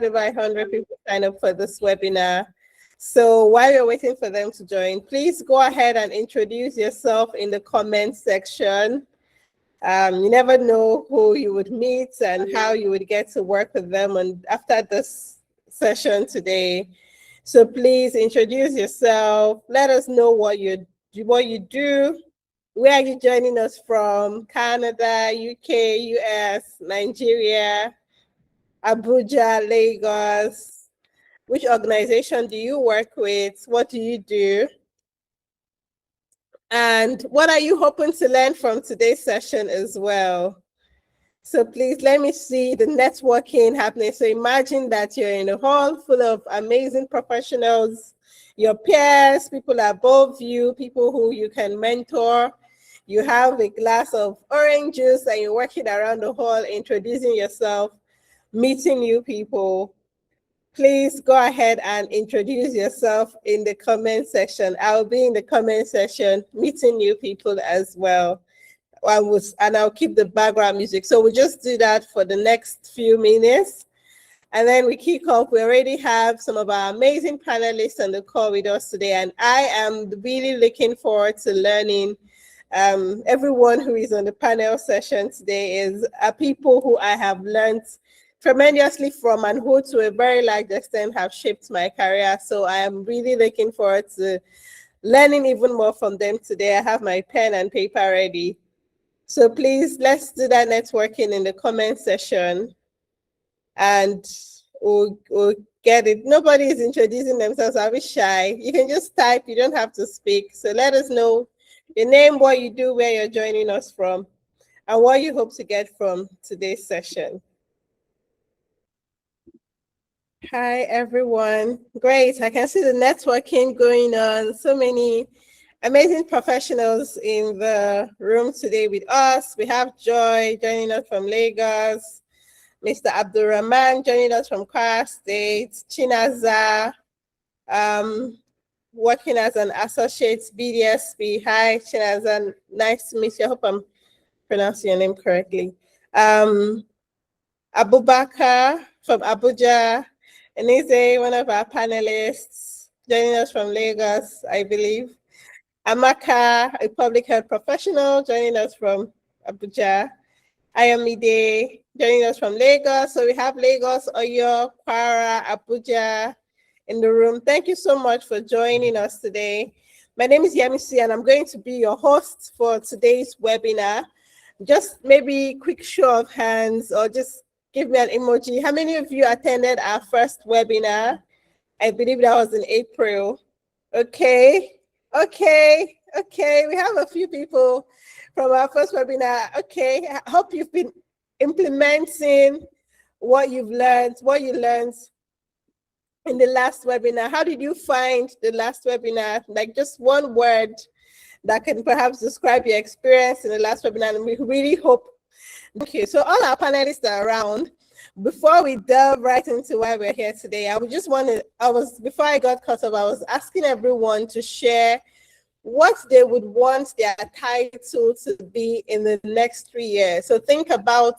over 100 people sign up for this webinar. So while you're waiting for them to join, please go ahead and introduce yourself in the comment section. You never know who you would meet and how you would get to work with them after this session today. So please introduce yourself. Let us know what you do. Where are you joining us from? Canada, UK, US, Nigeria, Abuja, Lagos. Which organization do you work with? What do you do? And what are you hoping to learn from today's session as well? So please let me see the networking happening. So imagine that you're in a hall full of amazing professionals, your peers, people above you, people who you can mentor. You have a glass of orange juice and you're walking around the hall, introducing yourself, meeting new people. Please go ahead and introduce yourself in the comment section. I'll be in the comment section meeting new people as well. And I'll keep the background music. So we'll just do that for the next few minutes. And then we kick off. We already have some of our amazing panelists on the call with us today. And I am really looking forward to learning. Everyone who is on the panel session today is people who I have learned tremendously from and who to a very large extent have shaped my career. So I am really looking forward to learning even more from them today. I have my pen and paper ready. So please, let's do that networking in the comment section and we'll get it. Nobody is introducing themselves. I'll be shy. You can just type, you don't have to speak. So let us know your name, what you do, where you're joining us from, and what you hope to get from today's session. Hi, everyone. Great. I can see the networking going on. So many amazing professionals in the room today with us. We have Joy joining us from Lagos, Mr. Abdulrahman joining us from Kwara State, Chinaza, working as an associate BDSP. Hi, Chinaza. Nice to meet you. I hope I'm pronouncing your name correctly. Abubakar from Abuja. Onize, one of our panelists, joining us from Lagos, I believe. Amaka, a public health professional, joining us from Abuja. Ayomide, joining us from Lagos. So we have Lagos, Oyo, Kwara, Abuja in the room. Thank you so much for joining us today. My name is Yemisi, and I'm going to be your host for today's webinar. Just maybe quick show of hands or just give me an emoji. How many of you attended our first webinar? I believe that was in April. Okay. We have a few people from our first webinar. Okay, I hope you've been implementing what you learned in the last webinar. How did you find the last webinar? Like just one word that can perhaps describe your experience in the last webinar, and we really hope. Okay, so all our panelists are around. Before we delve right into why we're here today, before I got cut off, I was asking everyone to share what they would want their title to be in the next 3 years. So think about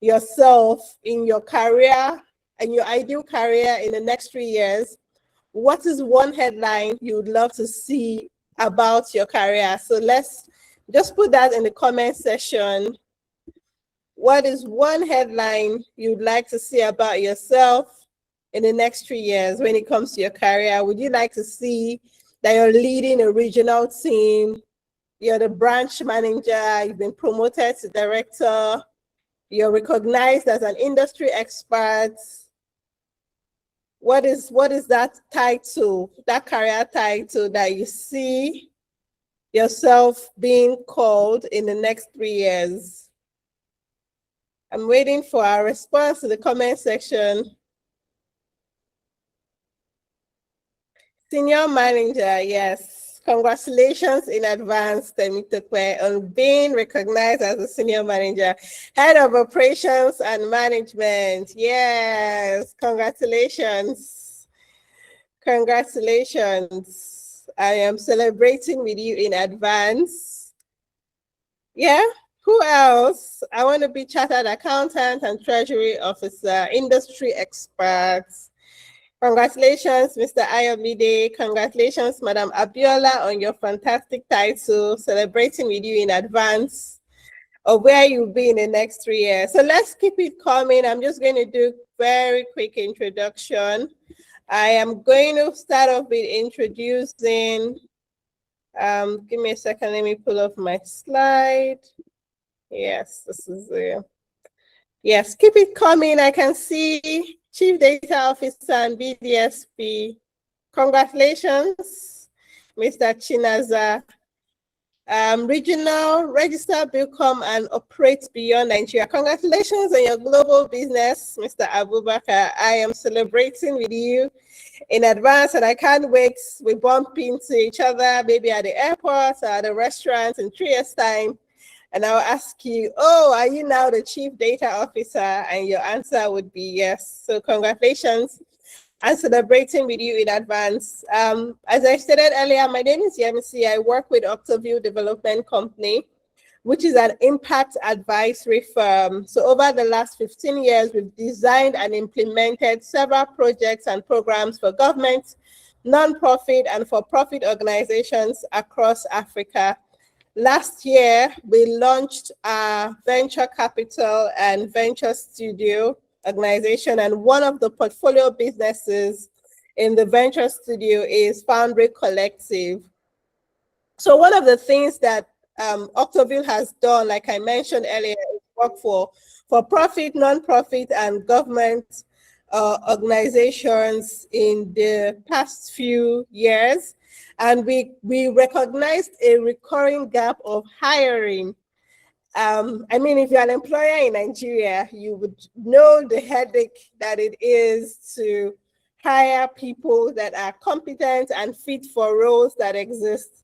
yourself in your career and your ideal career in the next 3 years. What is one headline you would love to see about your career? So let's just put that in the comment section. What is one headline you'd like to see about yourself in the next 3 years when it comes to your career? Would you like to see that you're leading a regional team, you're the branch manager, you've been promoted to director, you're recognized as an industry expert? What is that title, that career title that you see yourself being called in the next 3 years? I'm waiting for our response to the comment section. Senior manager, yes. Congratulations in advance, Temitope, on being recognized as a senior manager. Head of operations and management, yes. Congratulations. Congratulations. I am celebrating with you in advance. Yeah, Who else? I want to be chartered accountant and treasury officer, industry experts. Congratulations, Mr. Ayomide. Congratulations, Madam Abiola, on your fantastic title, celebrating with you in advance of where you'll be in the next 3 years. So let's keep it coming. I'm just going to do very quick introduction. I am going to start off with introducing, give me a second, let me pull up my slide. Yes, this is yes, keep it coming. I can see Chief Data Officer and BDSP. Congratulations, Mr. Chinaza. Regional Register Become and Operate Beyond Nigeria. Congratulations on your global business, Mr. Abubakar. I am celebrating with you in advance, and I can't wait. We bump into each other, maybe at the airport or at the restaurant in 3 years' time. And I'll ask you, oh, are you now the Chief Data Officer? And your answer would be yes. So congratulations. I'm celebrating with you in advance. As I stated earlier, my name is Yemisi. I work with Octaview Development Company, which is an impact advisory firm. So over the last 15 years, we've designed and implemented several projects and programs for government, nonprofit, and for-profit organizations across Africa. Last year, we launched our venture capital and venture studio organization, and one of the portfolio businesses in the venture studio is FoundryKollective. So one of the things that Octaview has done, like I mentioned earlier, is work for profit, non-profit, and government organizations in the past few years. And we recognized a recurring gap of hiring. I mean, if you're an employer in Nigeria, you would know the headache that it is to hire people that are competent and fit for roles that exist,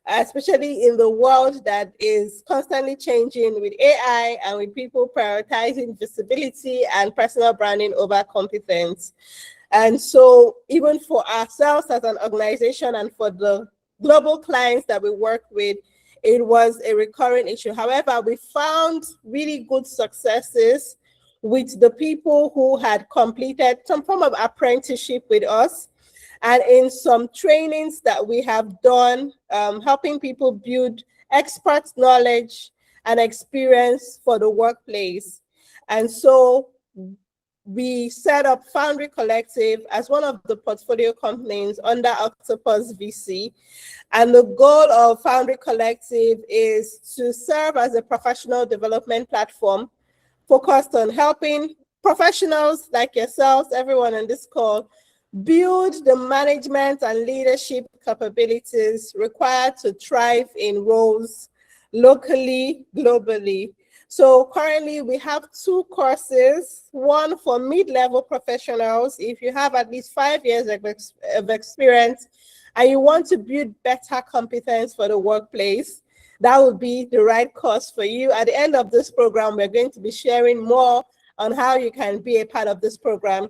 especially in the world that is constantly changing with AI and with people prioritizing visibility and personal branding over competence. And so even for ourselves as an organization and for the global clients that we work with, it was a recurring issue. However, we found really good successes with the people who had completed some form of apprenticeship with us, and in some trainings that we have done, helping people build expert knowledge and experience for the workplace. And so we set up FoundryKollective as one of the portfolio companies under Octopus VC. And the goal of FoundryKollective is to serve as a professional development platform focused on helping professionals like yourselves, everyone on this call, build the management and leadership capabilities required to thrive in roles locally, globally. So currently we have 2 courses, one for mid-level professionals. If you have at least 5 years of experience and you want to build better competence for the workplace, that would be the right course for you. At the end of this program, we're going to be sharing more on how you can be a part of this program.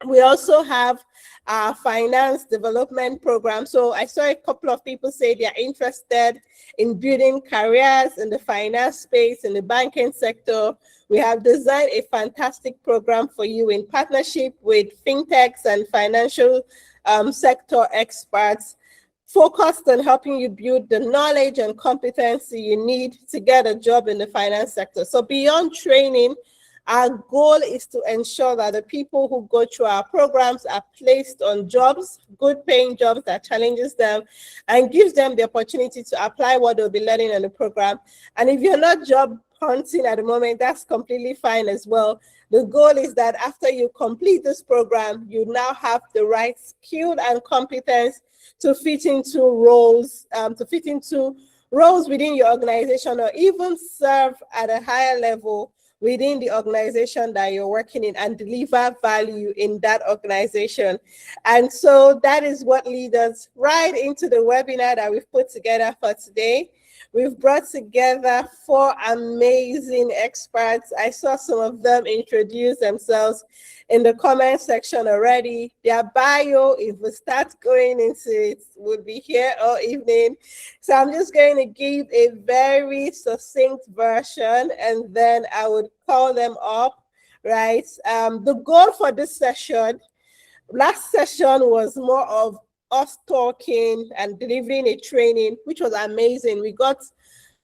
We also have our finance development program. So I saw a couple of people say they're interested in building careers in the finance space, in the banking sector. We have designed a fantastic program for you in partnership with fintechs and financial sector experts, focused on helping you build the knowledge and competency you need to get a job in the finance sector. So beyond training, our goal is to ensure that the people who go through our programs are placed on jobs, good paying jobs that challenges them and gives them the opportunity to apply what they'll be learning in the program. And if you're not job hunting at the moment, that's completely fine as well. The goal is that after you complete this program, you now have the right skill and competence to fit into roles, within your organization, or even serve at a higher level within the organization that you're working in and deliver value in that organization. And so that is what leads us right into the webinar that we've put together for today. We've brought together 4 amazing experts. I saw some of them introduce themselves in the comment section already. Their bio, if we start going into it, would be here all evening. So I'm just going to give a very succinct version, and then I would call them up, right? The goal for this session, last session was more of us talking and delivering a training, which was amazing. We got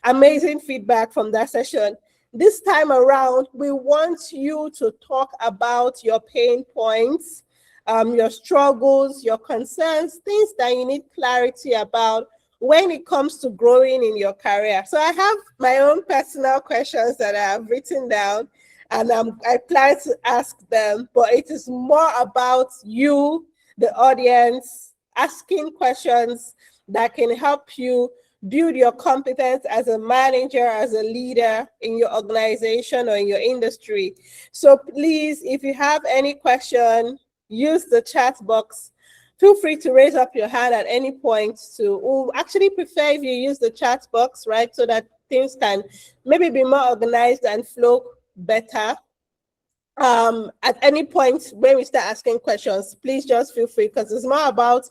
amazing feedback from that session. This time around, we want you to talk about your pain points, your struggles, your concerns, things that you need clarity about when it comes to growing in your career. So I have my own personal questions that I have written down, and I plan to ask them, but it is more about you, the audience, asking questions that can help you build your competence as a manager, as a leader in your organization or in your industry. So please, if you have any question, use the chat box. Feel free to raise up your hand at any point. We'll actually prefer if you use the chat box, right? So that things can maybe be more organized and flow better. At any point when we start asking questions, please just feel free, because it's more about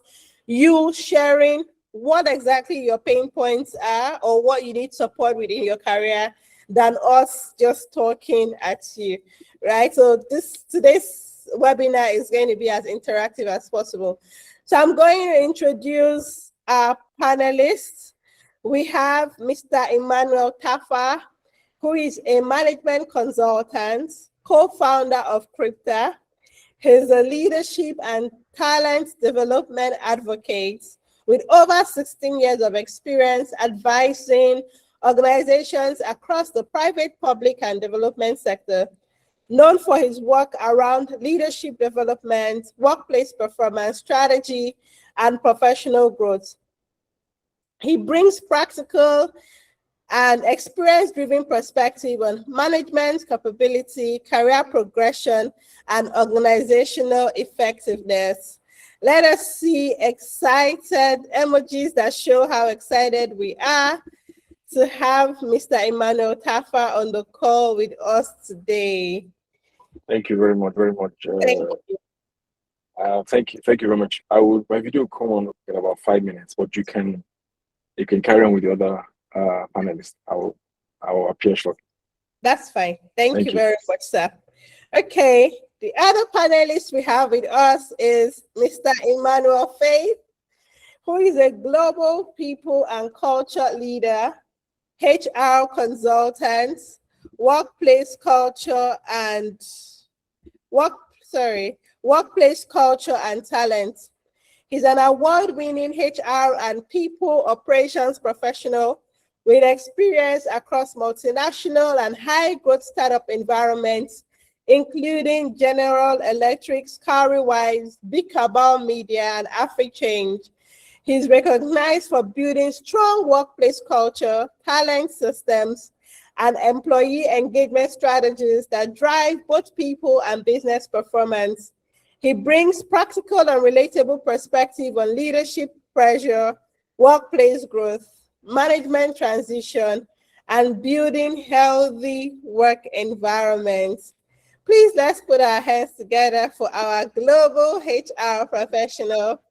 you sharing what exactly your pain points are or what you need support with in your career than us just talking at you, right? So today's webinar is going to be as interactive as possible. So I'm going to introduce our panelists. We have Mr. Emmanuel Tarfa, who is a management consultant, co-founder of Crypta. He's a leadership and talent development advocate with over 16 years of experience advising organizations across the private, public, and development sector, known for his work around leadership development, workplace performance, strategy, and professional growth. He brings practical and experience-driven perspective on management capability, career progression, and organizational effectiveness. Let us see excited emojis that show how excited we are to have Mr. Emmanuel Tarfa on the call with us today. Thank you very much, Thank you very much. My video will come on in about 5 minutes, but you can carry on with the other panelists. I will appear shortly. That's fine. Thank you very much, sir. Okay, the other panelist we have with us is Mr. Emmanuel Faith, who is a global people and culture leader, HR consultant, workplace culture and talent. He's an award-winning HR and people operations professional with experience across multinational and high-growth startup environments, including General Electric, Carrywise, Big Cabal Media, and AfriChange. He's recognized for building strong workplace culture, talent systems, and employee engagement strategies that drive both people and business performance. He brings practical and relatable perspective on leadership pressure, workplace growth, management transition, and building healthy work environments. Please, let's put our hands together for our global HR professional,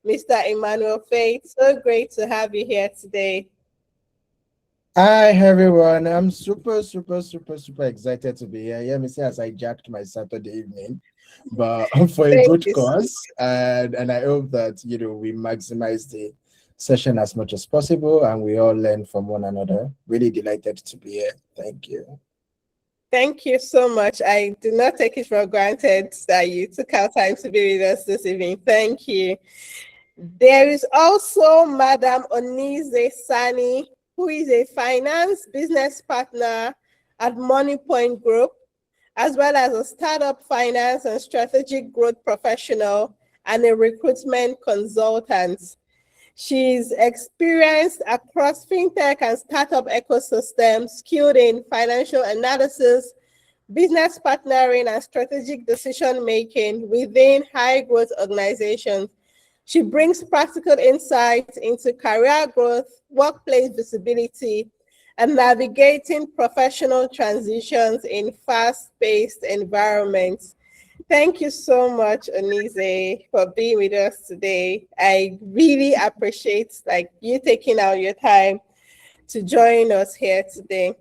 Mr. Emmanuel Faith. So great to have you here today. Hi, everyone. I'm super excited to be here. Yeah, me say as I jacked my Saturday evening, but for a good cause. And I hope that, we maximize the session as much as possible and we all learn from one another. Really delighted to be here. Thank you. Thank you so much. I do not take it for granted that you took our time to be with us this evening. Thank you. There is also Madam Onize Sanni, who is a finance business partner at Money Point Group, as well as a startup finance and strategic growth professional and a recruitment consultant. She's experienced across fintech and startup ecosystems, skilled in financial analysis, business partnering, and strategic decision-making within high-growth organizations. She brings practical insights into career growth, workplace visibility, and navigating professional transitions in fast-paced environments. Thank you so much, Onize, for being with us today. I really appreciate you taking out your time to join us here today.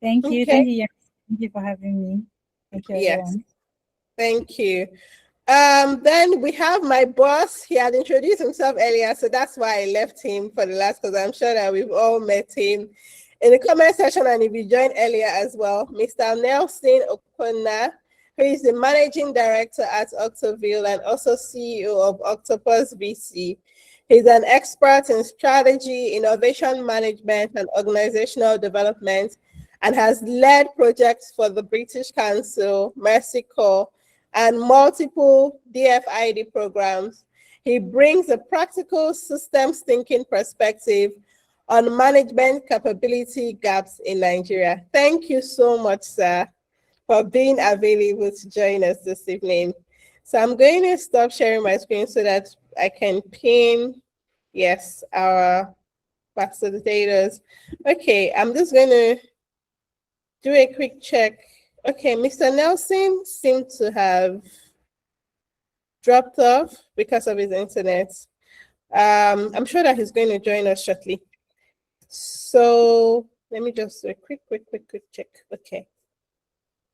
Thank you. Okay. Thank you. Thank you for having me. Thank you, everyone. Yes. Thank you. Then we have my boss. He had introduced himself earlier, so that's why I left him for the last, because I'm sure that we've all met him in the comment section, and if you joined earlier as well, Mr. Nelson Okwonna, who is the Managing Director at Octaville and also CEO of Octopus VC. He's an expert in strategy, innovation management, and organizational development, and has led projects for the British Council, Mercy Corps, and multiple DFID programs. He brings a practical systems thinking perspective on management capability gaps in Nigeria. Thank you so much, sir, for being available to join us this evening. So I'm going to stop sharing my screen so that I can pin, yes, our facilitators. Okay, I'm just going to do a quick check. Okay, Mr. Nelson seemed to have dropped off because of his internet. I'm sure that he's going to join us shortly. So let me just do a quick check. Okay.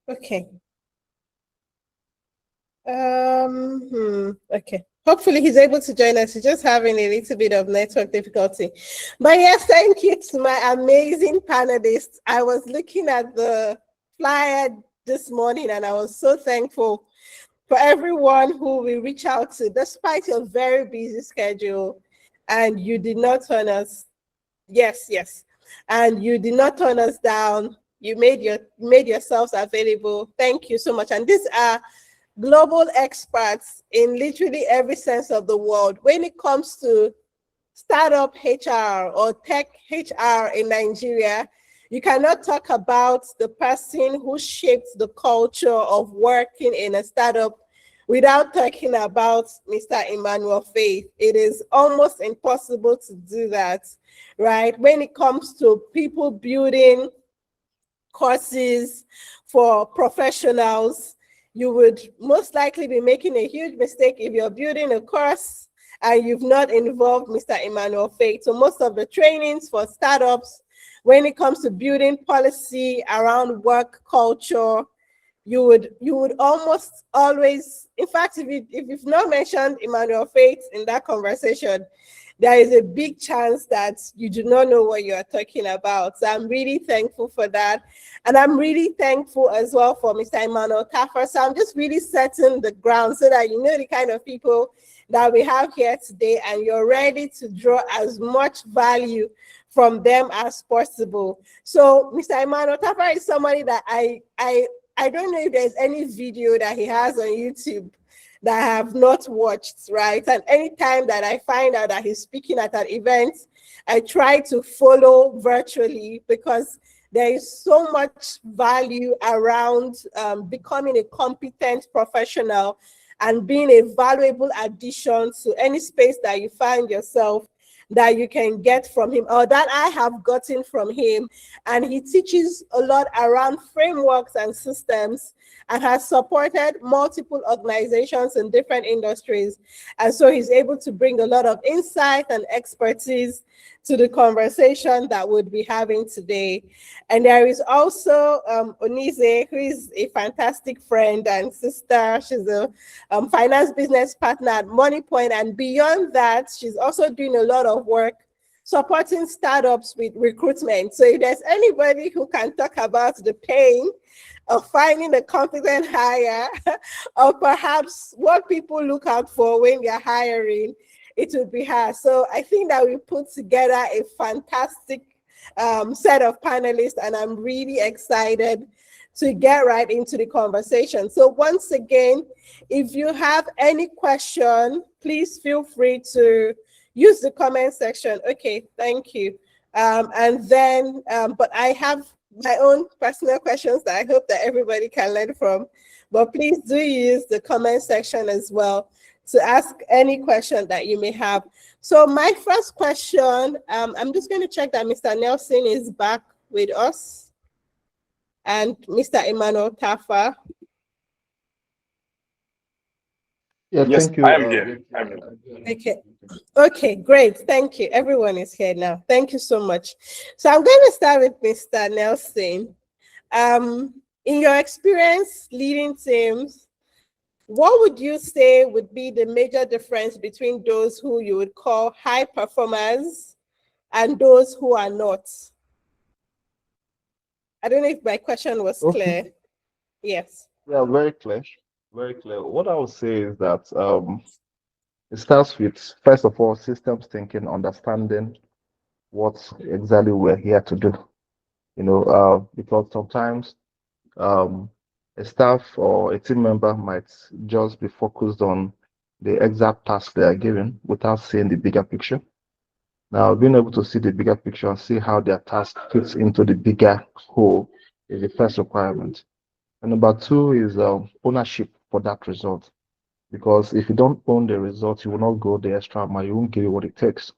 Okay. Okay. Hopefully he's able to join us. He's just having a little bit of network difficulty. But yes, thank you to my amazing panelists. I was looking at the flyer this morning and I was so thankful for everyone who we reach out to, despite your very busy schedule, and you did not turn us, yes, and you did not turn us down. You made yourselves available. Thank you so much. And these are global experts in literally every sense of the word. When it comes to startup HR or tech HR in Nigeria, you cannot talk about the person who shaped the culture of working in a startup without talking about Mr. Emmanuel Faith. It is almost impossible to do that, right? When it comes to people building courses for professionals, you would most likely be making a huge mistake if you're building a course and you've not involved Mr. Emmanuel Faith. So most of the trainings for startups, when it comes to building policy around work culture, you would almost always, in fact, if you've not mentioned Emmanuel Faith in that conversation, there is a big chance that you do not know what you are talking about. So I'm really thankful for that. And I'm really thankful as well for Mr. Emmanuel Tarfa. So I'm just really setting the ground so that you know the kind of people that we have here today and you're ready to draw as much value from them as possible. So Mr. Emmanuel Tarfa is somebody that I don't know if there's any video that he has on YouTube that I have not watched, right? And anytime that I find out that he's speaking at an event, I try to follow virtually because there is so much value around becoming a competent professional and being a valuable addition to any space that you find yourself that you can get from him or that I have gotten from him. And he teaches a lot around frameworks and systems and has supported multiple organizations in different industries. And so he's able to bring a lot of insight and expertise to the conversation that we'll be having today. And there is also Onize, who is a fantastic friend and sister. She's a finance business partner at MoneyPoint. And beyond that, she's also doing a lot of work supporting startups with recruitment. So if there's anybody who can talk about the pain of finding a competent hire or perhaps what people look out for when they're hiring, it would be her. So I think that we put together a fantastic set of panelists, and I'm really excited to get right into the conversation. So once again, if you have any question, please feel free to use the comment section. Okay, thank you. And then, but I have my own personal questions that I hope that everybody can learn from. But please do use the comment section as well to ask any question that you may have. So my first question, I'm just going to check that Mr. Nelson is back with us and Mr. Emmanuel Tarfa. Yeah, Yes, thank you. I am here. Okay. Okay, great. Thank you. Everyone is here now. Thank you so much. So I'm going to start with Mr. Nelson. In your experience leading teams, what would you say would be the major difference between those who you would call high performers and those who are not? I don't know if my question was clear. Yes. Yeah, very clear. Very clear. What I would say is that it starts with, first of all, systems thinking, understanding what exactly we're here to do. Because sometimes a staff or a team member might just be focused on the exact task they are given without seeing the bigger picture. Now, being able to see the bigger picture and see how their task fits into the bigger whole is the first requirement. And number two is ownership for that result. Because if you don't own the result, you will not go the extra mile. You won't give it what it takes.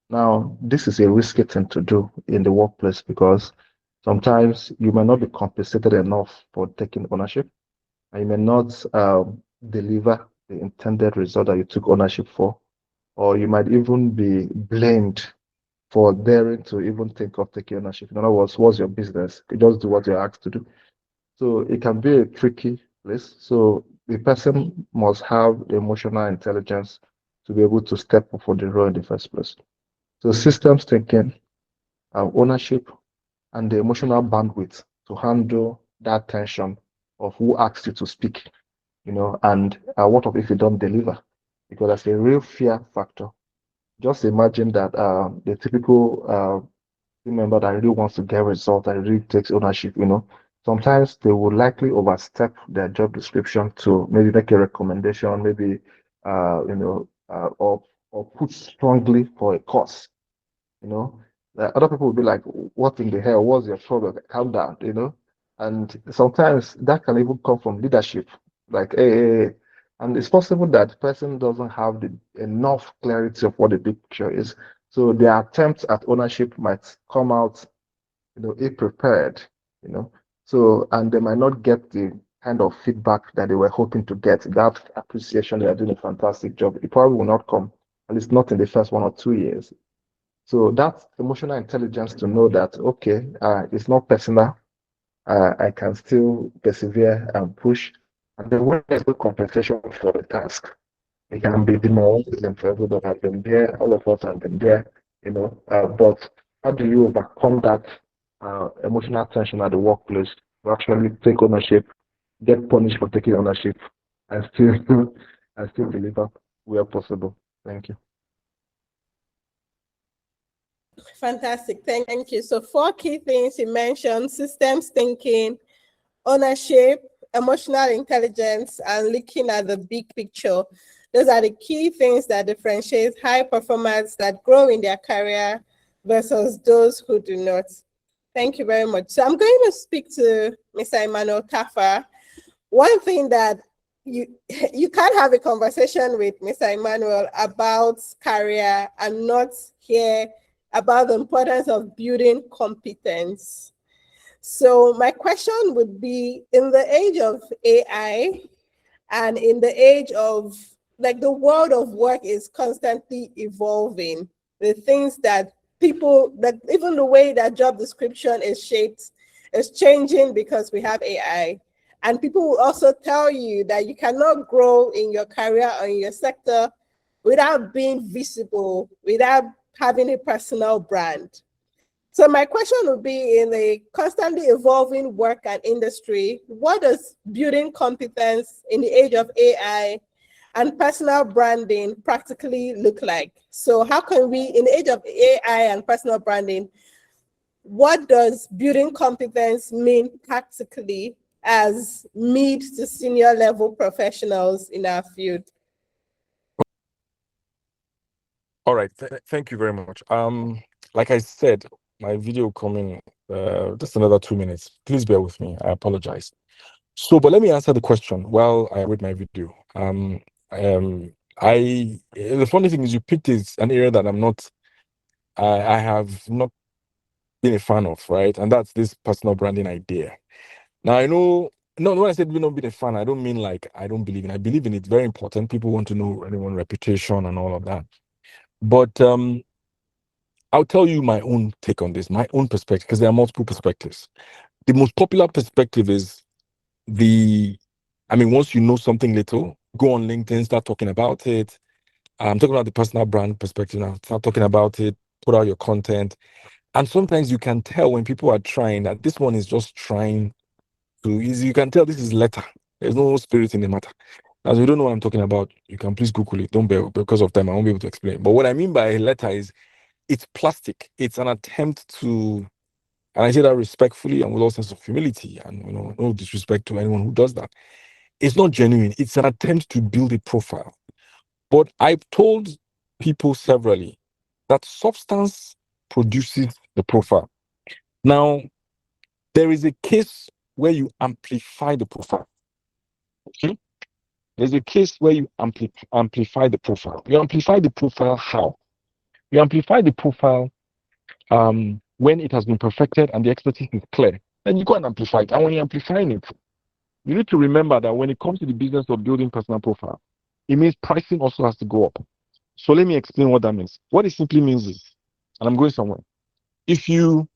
Now, this is a risky thing to do in the workplace because sometimes you may not be compensated enough for taking ownership, and you may not deliver the intended result that you took ownership for, or you might even be blamed for daring to even think of taking ownership. In other words, what's your business? You just do what you're asked to do. So it can be a tricky place. So the person must have the emotional intelligence to be able to step up for the role in the first place. So systems thinking, ownership, and the emotional bandwidth to handle that tension of who asks you to speak, and what if you don't deliver? Because that's a real fear factor. Just imagine that the typical team member that really wants to get results, that really takes ownership, sometimes they will likely overstep their job description to maybe make a recommendation, maybe, or push strongly for a cause, other people will be like, what in the hell, what's your problem? Calm down, and sometimes that can even come from leadership, like, hey. And it's possible that the person doesn't have enough clarity of what the big picture is. So their attempts at ownership might come out, ill-prepared, So, and they might not get the kind of feedback that they were hoping to get. That appreciation, they are doing a fantastic job. It probably will not come, at least not in the first 1 or 2 years. So that's emotional intelligence to know that, okay, it's not personal. I can still persevere and push. And then when there's no compensation for the task, it can be demoralizing for everybody that has been there. All of us have been there, but how do you overcome that emotional tension at the workplace to actually take ownership, get punished for taking ownership, and still and still deliver where possible? Thank you. Fantastic. Thank you. So 4 key things you mentioned: systems thinking, ownership, emotional intelligence, and looking at the big picture. Those are the key things that differentiate high performers that grow in their career versus those who do not. Thank you very much. So I'm going to speak to Mr. Emmanuel Tarfa. One thing that you can't have a conversation with Mr. Emmanuel about career and not hear about the importance of building competence. So my question would be, in the age of AI and in the age of, like, the world of work is constantly evolving. The things that people, that even the way that job description is shaped is changing because we have AI. And people will also tell you that you cannot grow in your career or in your sector without being visible, without having a personal brand. So my question would be, in the constantly evolving work and industry, what does building competence in the age of AI and personal branding practically look like? So how can we, in the age of AI and personal branding, what does building competence mean practically as mid to senior level professionals in our field? All right. Thank you very much. Like I said, my video coming just another 2 minutes. Please bear with me. I apologize. So, but let me answer the question while I read my video. The funny thing is you picked an area that I have not been a fan of, right? And that's this personal branding idea. Now I know, no, when I said we're not being a fan, I don't mean like I don't believe in it. I believe in it. Very important. People want to know anyone's reputation and all of that. But I'll tell you my own take on this, my own perspective, because there are multiple perspectives. The most popular perspective is once you know something little, go on LinkedIn, start talking about it. I'm talking about the personal brand perspective now. Start talking about it, put out your content. And sometimes you can tell when people are trying that this one is just trying to easy. You can tell this is letter. There's no spirit in the matter. As we don't know what I'm talking about, you can please Google it. Don't bear because of time. I won't be able to explain. But what I mean by a letter is it's plastic. It's an attempt to, and I say that respectfully and with all sense of humility and no disrespect to anyone who does that. It's not genuine. It's an attempt to build a profile. But I've told people severally that substance produces the profile. Now, there is a case where you amplify the profile. Okay? There's a case where you amplify the profile. You amplify the profile how? You amplify the profile when it has been perfected and the expertise is clear. Then you go and amplify it. And when you're amplifying it, you need to remember that when it comes to the business of building personal profile, it means pricing also has to go up. So let me explain what that means. What it simply means is, and I'm going somewhere. If you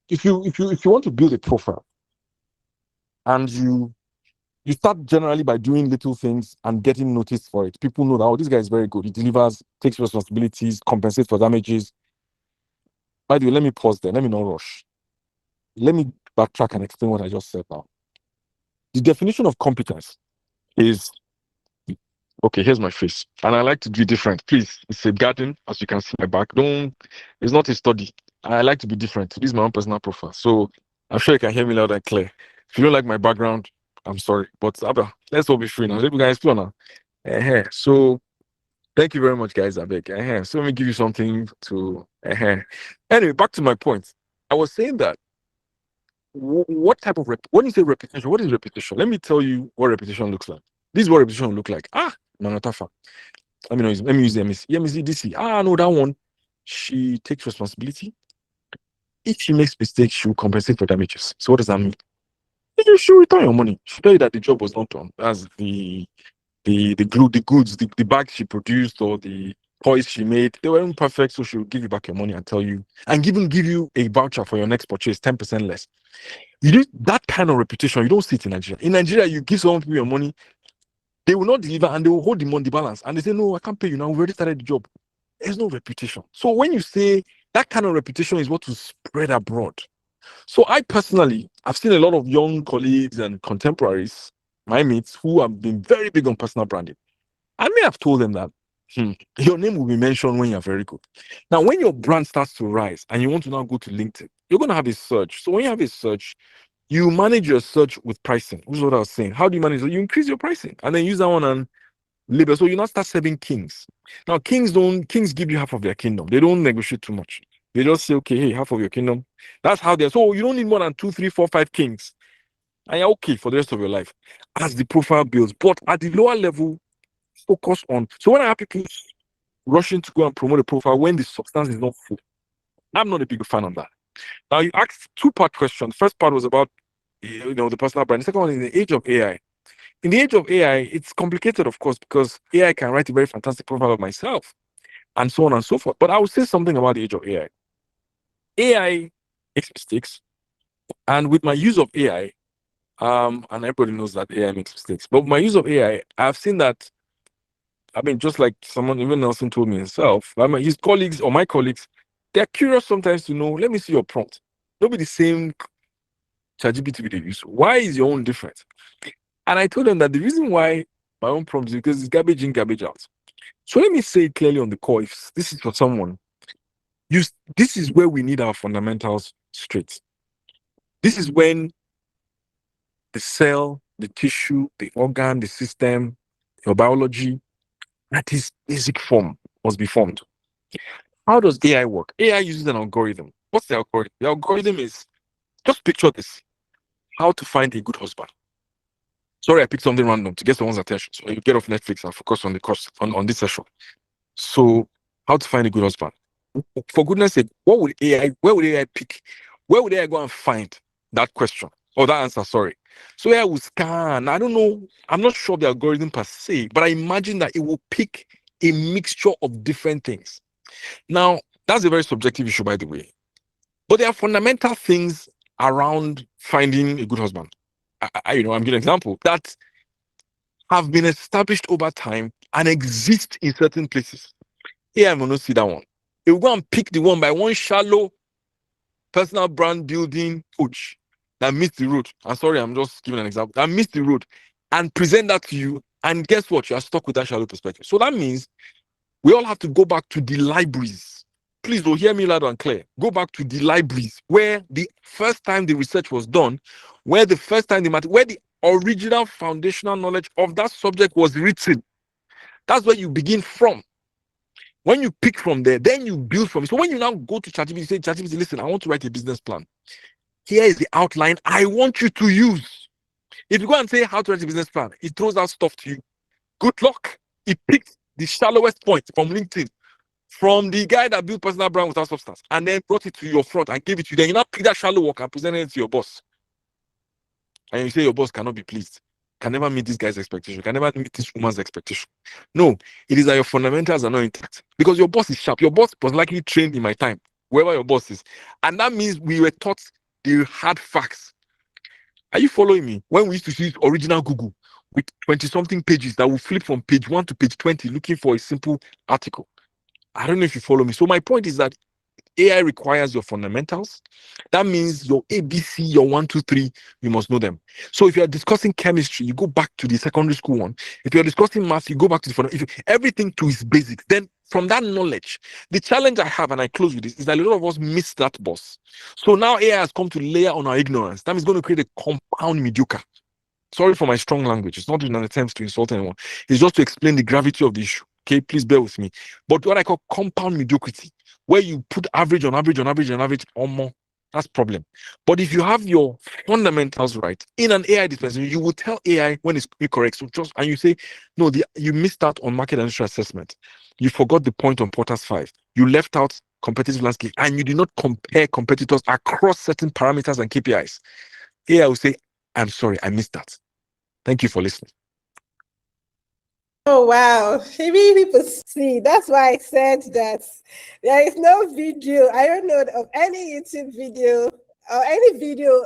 want to build a profile and you start generally by doing little things and getting noticed for it, people know that, oh, this guy is very good. He delivers, takes responsibilities, compensates for damages. By the way, let me pause there. Let me not rush. Let me backtrack and explain what I just said now. The definition of competence is, okay, here's my face. And I like to be different. Please, it's a garden, as you can see my back. It's not a study. I like to be different. This is my own personal profile. So I'm sure you can hear me loud and clear. If you don't like my background, I'm sorry. But Abba, let's all be free now. Let me guys explore now. So thank you very much, guys. I beg. So let me give you something to. Anyway, back to my point. I was saying that what type of when you say reputation, what is reputation? Let me tell you what reputation looks like. This is what reputation look like. Emmanuel Tarfa. Let me use the MSc. DC. No, that one. She takes responsibility. If she makes mistakes, she will compensate for damages. So what does that mean? You should return your money. She'll tell you that the job was not done. That's the glue, the goods, the bag she produced or the toys she made, they weren't perfect, so she'll give you back your money and tell you, and even give you a voucher for your next purchase, 10% less. You need that kind of reputation. You don't see it in Nigeria. In Nigeria, you give someone your money, they will not deliver and they will hold the money balance. And they say, no, I can't pay you now. We've already started the job. There's no reputation. So when you say that kind of reputation is what will spread abroad. So I personally, I've seen a lot of young colleagues and contemporaries, my mates, who have been very big on personal branding. I may have told them that your name will be mentioned when you're very good. Now, when your brand starts to rise and you want to now go to LinkedIn, you're going to have a search. So when you have a search, you manage your search with pricing. This is what I was saying. How do you manage it? You increase your pricing and then use that one and label. So you now start serving kings. Now, kings give you half of their kingdom. They don't negotiate too much. They just say, okay, hey, half of your kingdom. That's how they're. So you don't need more than 2, 3, 4, 5 kings. And you're okay for the rest of your life as the profile builds. But at the lower level, focus on. So when I have people rushing to go and promote a profile when the substance is not full, I'm not a big fan of that. Now, you asked 2-part question. The first part was about the personal brand. The second one is in the age of AI. In the age of AI, it's complicated, of course, because AI can write a very fantastic profile of myself and so on and so forth. But I would say something about the age of AI. AI makes mistakes. And with my use of AI, and everybody knows that AI makes mistakes, but with my use of AI, I've seen that, just like someone, even Nelson told me himself, his colleagues or my colleagues, they're curious sometimes to know, let me see your prompt. Don't be the same ChatGPT they use. Why is your own different? And I told them that the reason why my own prompt is because it's garbage in, garbage out. So let me say it clearly on the call. If this is for someone, this is where we need our fundamentals straight. This is when the cell, the tissue, the organ, the system, your biology, at its basic form must be formed. How does AI work? AI uses an algorithm. What's the algorithm? The algorithm is, just picture this, how to find a good husband. Sorry, I picked something random to get someone's attention. So you get off Netflix and focus on the course on this session. So, how to find a good husband? For goodness sake, where would AI pick? Where would AI go and find that question or that answer? Sorry. So AI will scan. I don't know. I'm not sure of the algorithm per se, but I imagine that it will pick a mixture of different things. Now, that's a very subjective issue, by the way. But there are fundamental things around finding a good husband. I'm giving an example that have been established over time and exist in certain places. Here, I'm going to see that one. It will go and pick the one by one shallow personal brand building coach that missed the road. I'm sorry, I'm just giving an example. That missed the road and present that to you. And guess what? You are stuck with that shallow perspective. So that means we all have to go back to the libraries. Please don't hear me loud and clear. Go back to the libraries where the first time the research was done, where the original foundational knowledge of that subject was written. That's where you begin from. When you pick from there, then you build from it. So when you now go to ChatGPT, say, ChatGPT, listen, I want to write a business plan. Here is the outline I want you to use. If you go and say how to write a business plan, it throws out stuff to you. Good luck. It picks the shallowest point from LinkedIn, from the guy that built personal brand without substance, and then brought it to your front and gave it to you. Then you now pick that shallow work and present it to your boss. And you say your boss cannot be pleased, can never meet this guy's expectation, can never meet this woman's expectation. No, it is that your fundamentals are not intact because your boss is sharp. Your boss was likely trained in my time, wherever your boss is. And that means we were taught the hard facts. Are you following me? When we used to use original Google with 20-something pages that will flip from page 1 to page 20 looking for a simple article. I don't know if you follow me. So my point is that AI requires your fundamentals. That means your ABC, your 1, 2, 3, you must know them. So if you're discussing chemistry, you go back to the secondary school one. If you're discussing math, you go back to the fundamental. Everything to its basics. Then from that knowledge, the challenge I have, and I close with this, is that a lot of us miss that boss. So now AI has come to layer on our ignorance. That is going to create a compound mediocre. Sorry for my strong language. It's not in an attempt to insult anyone. It's just to explain the gravity of the issue. Okay, please bear with me. But what I call compound mediocrity, where you put average on average on average on average or more, that's problem. But if you have your fundamentals right in an AI dispensation, you will tell AI when it's incorrect. So and you say, no, you missed out on market and industry assessment. You forgot the point on Porter's 5. You left out competitive landscape and you did not compare competitors across certain parameters and KPIs. AI will say, I'm sorry, I missed that. Thank you for listening. Oh, wow. Maybe people see. That's why I said that there is no video. I don't know of any YouTube video or any video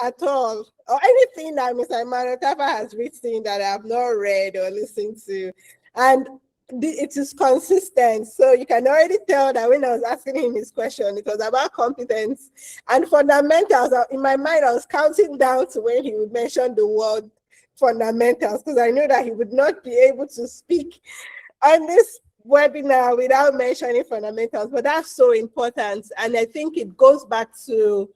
at all or anything that Mr. Emmanuel Tarfa has written that I have not read or listened to. And it is consistent. So you can already tell that when I was asking him his question, it was about competence and fundamentals. In my mind, I was counting down to when he would mention the word fundamentals because I knew that he would not be able to speak on this webinar without mentioning fundamentals. But that's so important. And I think it goes back to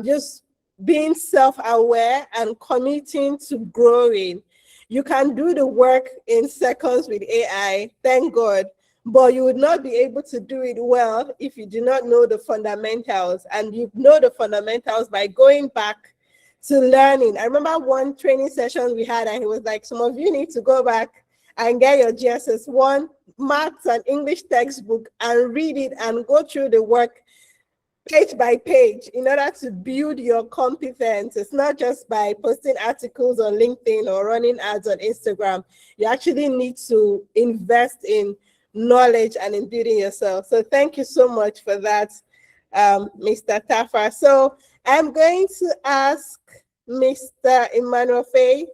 just being self-aware and committing to growing. You can do the work in seconds with AI, thank God, but you would not be able to do it well if you do not know the fundamentals. And you know the fundamentals by going back to learning. I remember one training session we had, and he was like, some of you need to go back and get your GSS1 maths and English textbook and read it and go through the work page by page in order to build your competence. It's not just by posting articles on LinkedIn or running ads on Instagram. You actually need to invest in knowledge and in building yourself. So thank you so much for that, Mr. Tarfa. So I'm going to ask Mr. Emmanuel Faith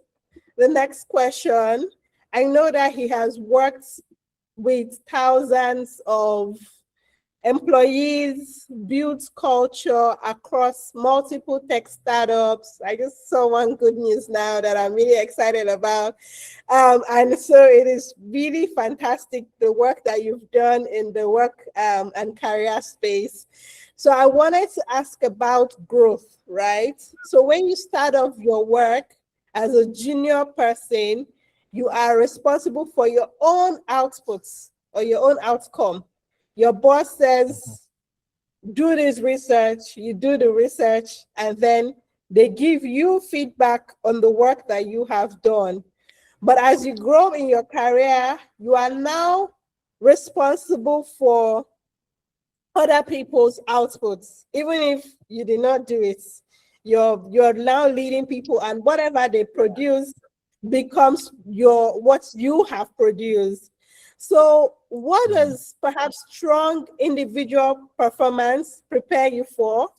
the next question. I know that he has worked with thousands of employees, built culture across multiple tech startups. I just saw one good news now that I'm really excited about. And so it is really fantastic, the work that you've done in the work and career space. So I wanted to ask about growth, right? So when you start off your work as a junior person, you are responsible for your own outputs or your own outcome. Your boss says, do this research, you do the research, and then They give you feedback on the work that you have done. But as you grow in your career, you are now responsible for other people's outputs, even if you did not do it. You're now leading people, and whatever they produce becomes what you have produced. So what does perhaps strong individual performance prepare you for?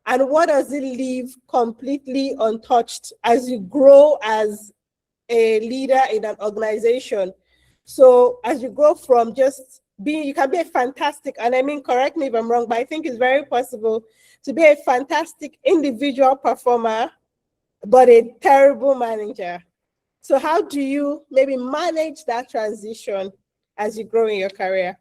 And what does it leave completely untouched as you grow as a leader in an organization? So as you go from just being, you can be a fantastic, and I mean, correct me if I'm wrong, but I think it's very possible to be a fantastic individual performer, but a terrible manager. So how do you maybe manage that transition as you grow in your career?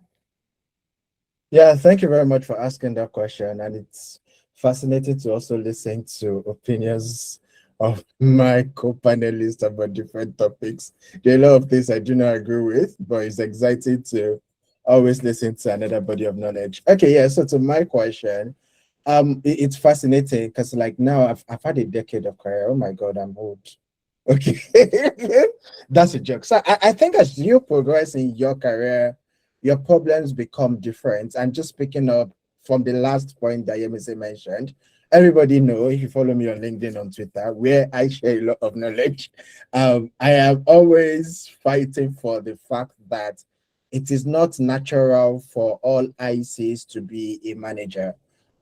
Yeah, thank you very much for asking that question. And it's fascinating to also listen to opinions of my co-panelists about different topics. There are a lot of things I do not agree with, but it's exciting to always listen to another body of knowledge. Okay, yeah, so to my question, it's fascinating because like now I've had a decade of career. Oh my God, I'm old. Okay, that's a joke. So I think as you progress in your career, your problems become different. And just picking up from the last point that Onize mentioned, everybody know, if you follow me on LinkedIn, on Twitter, where I share a lot of knowledge, I am always fighting for the fact that it is not natural for all ICs to be a manager,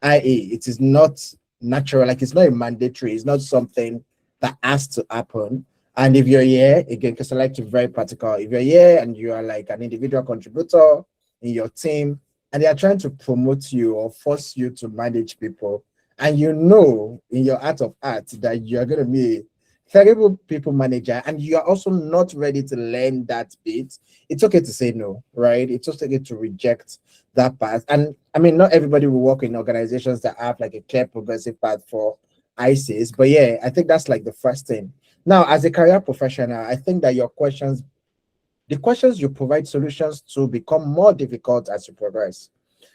i.e. it is not natural, like it's not a mandatory, it's not something that has to happen. And if you're here, again, because I like to be very practical, if you're here and you are like an individual contributor in your team, and they are trying to promote you or force you to manage people, and you know in your heart of hearts that you're going to be a terrible people manager, and you are also not ready to learn that bit, it's okay to say no, right? It's just okay to reject that path. And I mean, not everybody will work in organizations that have like a clear progressive path for ICs, but yeah, I think that's like the first thing. Now, as a career professional, I think that the questions you provide solutions to become more difficult as you progress.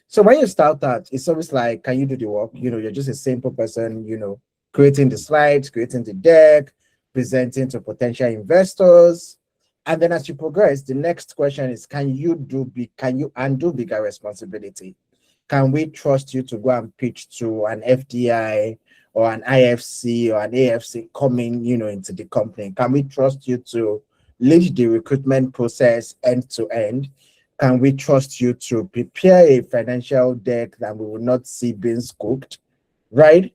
So when you start out, it's always like, can you do the work? You know, you're just a simple person, you know, creating the slides, creating the deck, presenting to potential investors. And then as you progress, the next question is, can you undo bigger responsibility? Can we trust you to go and pitch to an FDI or an IFC or an AFC coming, you know, into the company? Can we trust you to lead the recruitment process end to end? Can we trust you to prepare a financial deck that we will not see being cooked, right?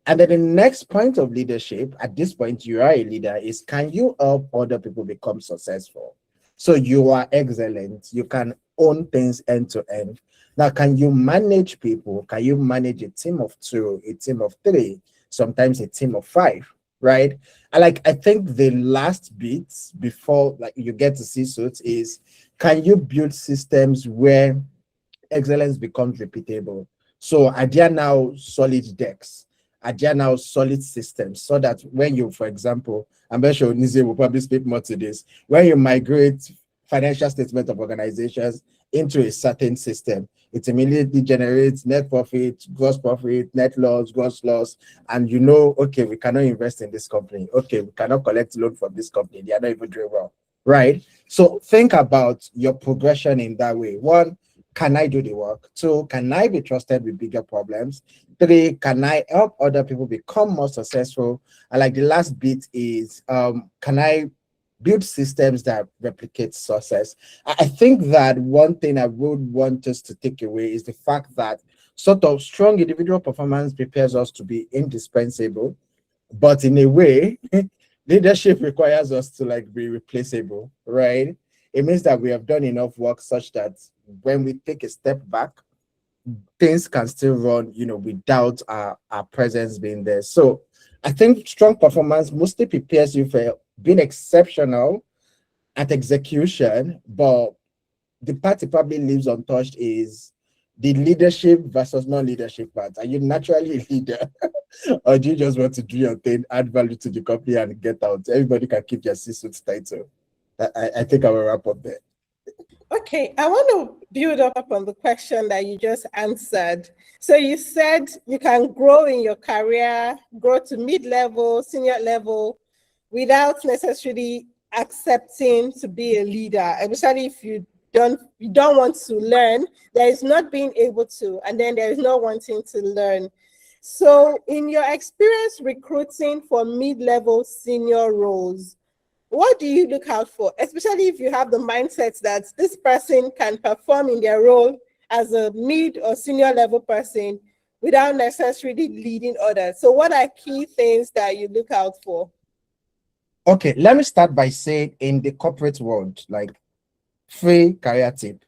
And then the next point of leadership, at this point, you are a leader, is can you help other people become successful? So you are excellent. You can own things end to end. Now, can you manage people? Can you manage a team of 2, a team of 3, sometimes a team of 5, right? And like, I think the last bit before like you get to see suits is, can you build systems where excellence becomes repeatable? So are there now solid decks? Are there now solid systems so that when you, for example, I'm very sure Onize will probably speak more to this, when you migrate financial statement of organizations into a certain system, it immediately generates net profit, net loss, gross loss, and you know, okay, we cannot invest in this company. Okay, we cannot collect loan from this company. They are not even doing well, right? So think about your progression in that way. 1, can I do the work? 2, can I be trusted with bigger problems? 3, can I help other people become more successful? And like the last bit is, can I build systems that replicate success? I think that one thing I would want us to take away is the fact that sort of strong individual performance prepares us to be indispensable, but in a way, leadership requires us to like be replaceable, right? It means that we have done enough work such that when we take a step back, things can still run, you know, without our presence being there. So I think strong performance mostly prepares you for being exceptional at execution, but the part it probably leaves untouched is the leadership versus non-leadership part. Are you naturally a leader or do you just want to do your thing, add value to the company and get out? Everybody can keep their C-suite title. I think I will wrap up there. Okay, I want to build up on the question that you just answered. So you said you can grow in your career, grow to mid-level, senior level, without necessarily accepting to be a leader, especially if you don't want to learn. There is not being able to, and then there is not wanting to learn. So in your experience recruiting for mid-level senior roles, what do you look out for, especially if you have the mindset that this person can perform in their role as a mid or senior level person without necessarily leading others? So what are key things that you look out for? Okay, let me start by saying in the corporate world, like free career tip.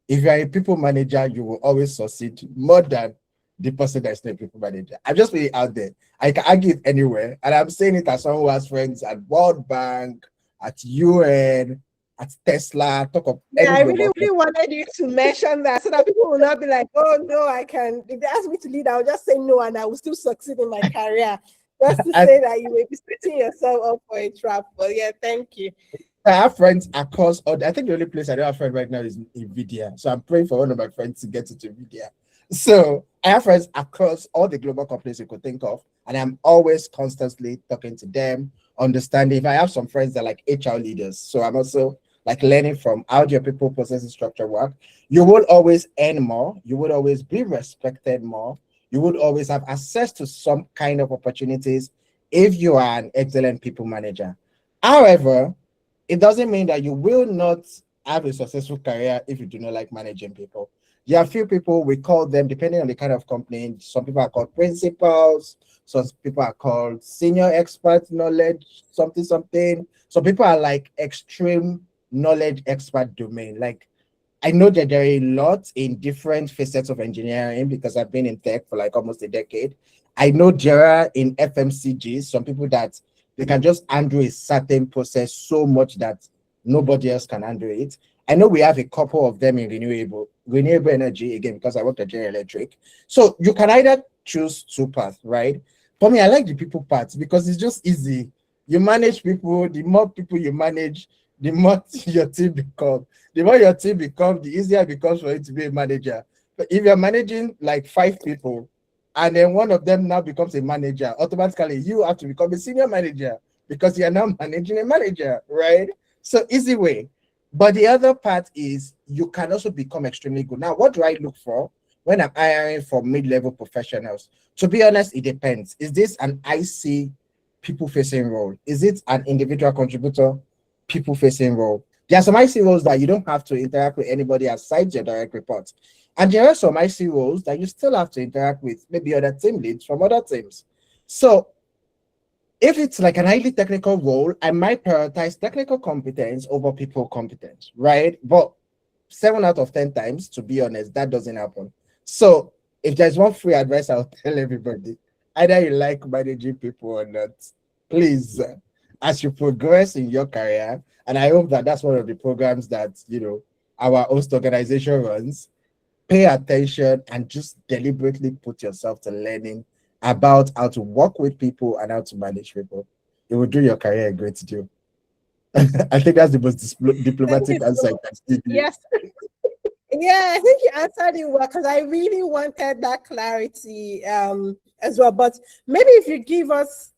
If you are a people manager, you will always succeed more than the person that is not a people manager. I'm just putting it out there. I can argue it anywhere. And I'm saying it as someone who has friends at World Bank, at UN, at Tesla, talk of Yeah, I any really wanted you to mention that so that people will not be like, oh no, I can. If they ask me to lead, I'll just say no and I will still succeed in my career. Just to say that you may be setting yourself up for a trap. But yeah, thank you. I have friends across all. I think the only place I don't have friends right now is NVIDIA. So I'm praying for one of my friends to get into NVIDIA. So I have friends across all the global companies you could think of, and I'm always constantly talking to them, understanding. If I have some friends that are like HR leaders, so I'm also like learning from how do your people processing structure work. You will always earn more. You would always be respected more. You would always have access to some kind of opportunities if you are an excellent people manager. However, it doesn't mean that you will not have a successful career if you do not like managing people. There are a few people, we call them, depending on the kind of company, some people are called principals, some people are called senior expert knowledge, something. Some people are like extreme knowledge expert domain. Like I know that there are a lot in different facets of engineering because I've been in tech for like almost a decade. I know there are in FMCG, some people that they can just handle a certain process so much that nobody else can handle it. I know we have a couple of them in renewable energy, again, because I worked at General Electric. So you can either choose two paths, right? For me, I like the people part because it's just easy. You manage people, the more people you manage, the more your team becomes. The more your team becomes, the easier it becomes for you to be a manager. But if you're managing like 5 people, and then one of them now becomes a manager, automatically you have to become a senior manager because you're now managing a manager, right? So easy way. But the other part is you can also become extremely good. Now, what do I look for when I'm hiring for mid-level professionals? To be honest, it depends. Is this an IC people-facing role? Is it an individual contributor people-facing role? There are some IC roles that you don't have to interact with anybody aside your direct reports. And there are some IC roles that you still have to interact with maybe other team leads from other teams. So if it's like an highly technical role, I might prioritize technical competence over people competence, right? But 7 out of 10 times, to be honest, that doesn't happen. So if there's one free advice I'll tell everybody, either you like managing people or not, please, as you progress in your career, and I hope that that's one of the programs that, you know, our host organization runs, pay attention and just deliberately put yourself to learning about how to work with people and how to manage people. It will do your career a great deal. I think that's the most diplomatic answer I can give you. Yes. Yeah, I think you answered it well because I really wanted that clarity as well. But maybe if you give us,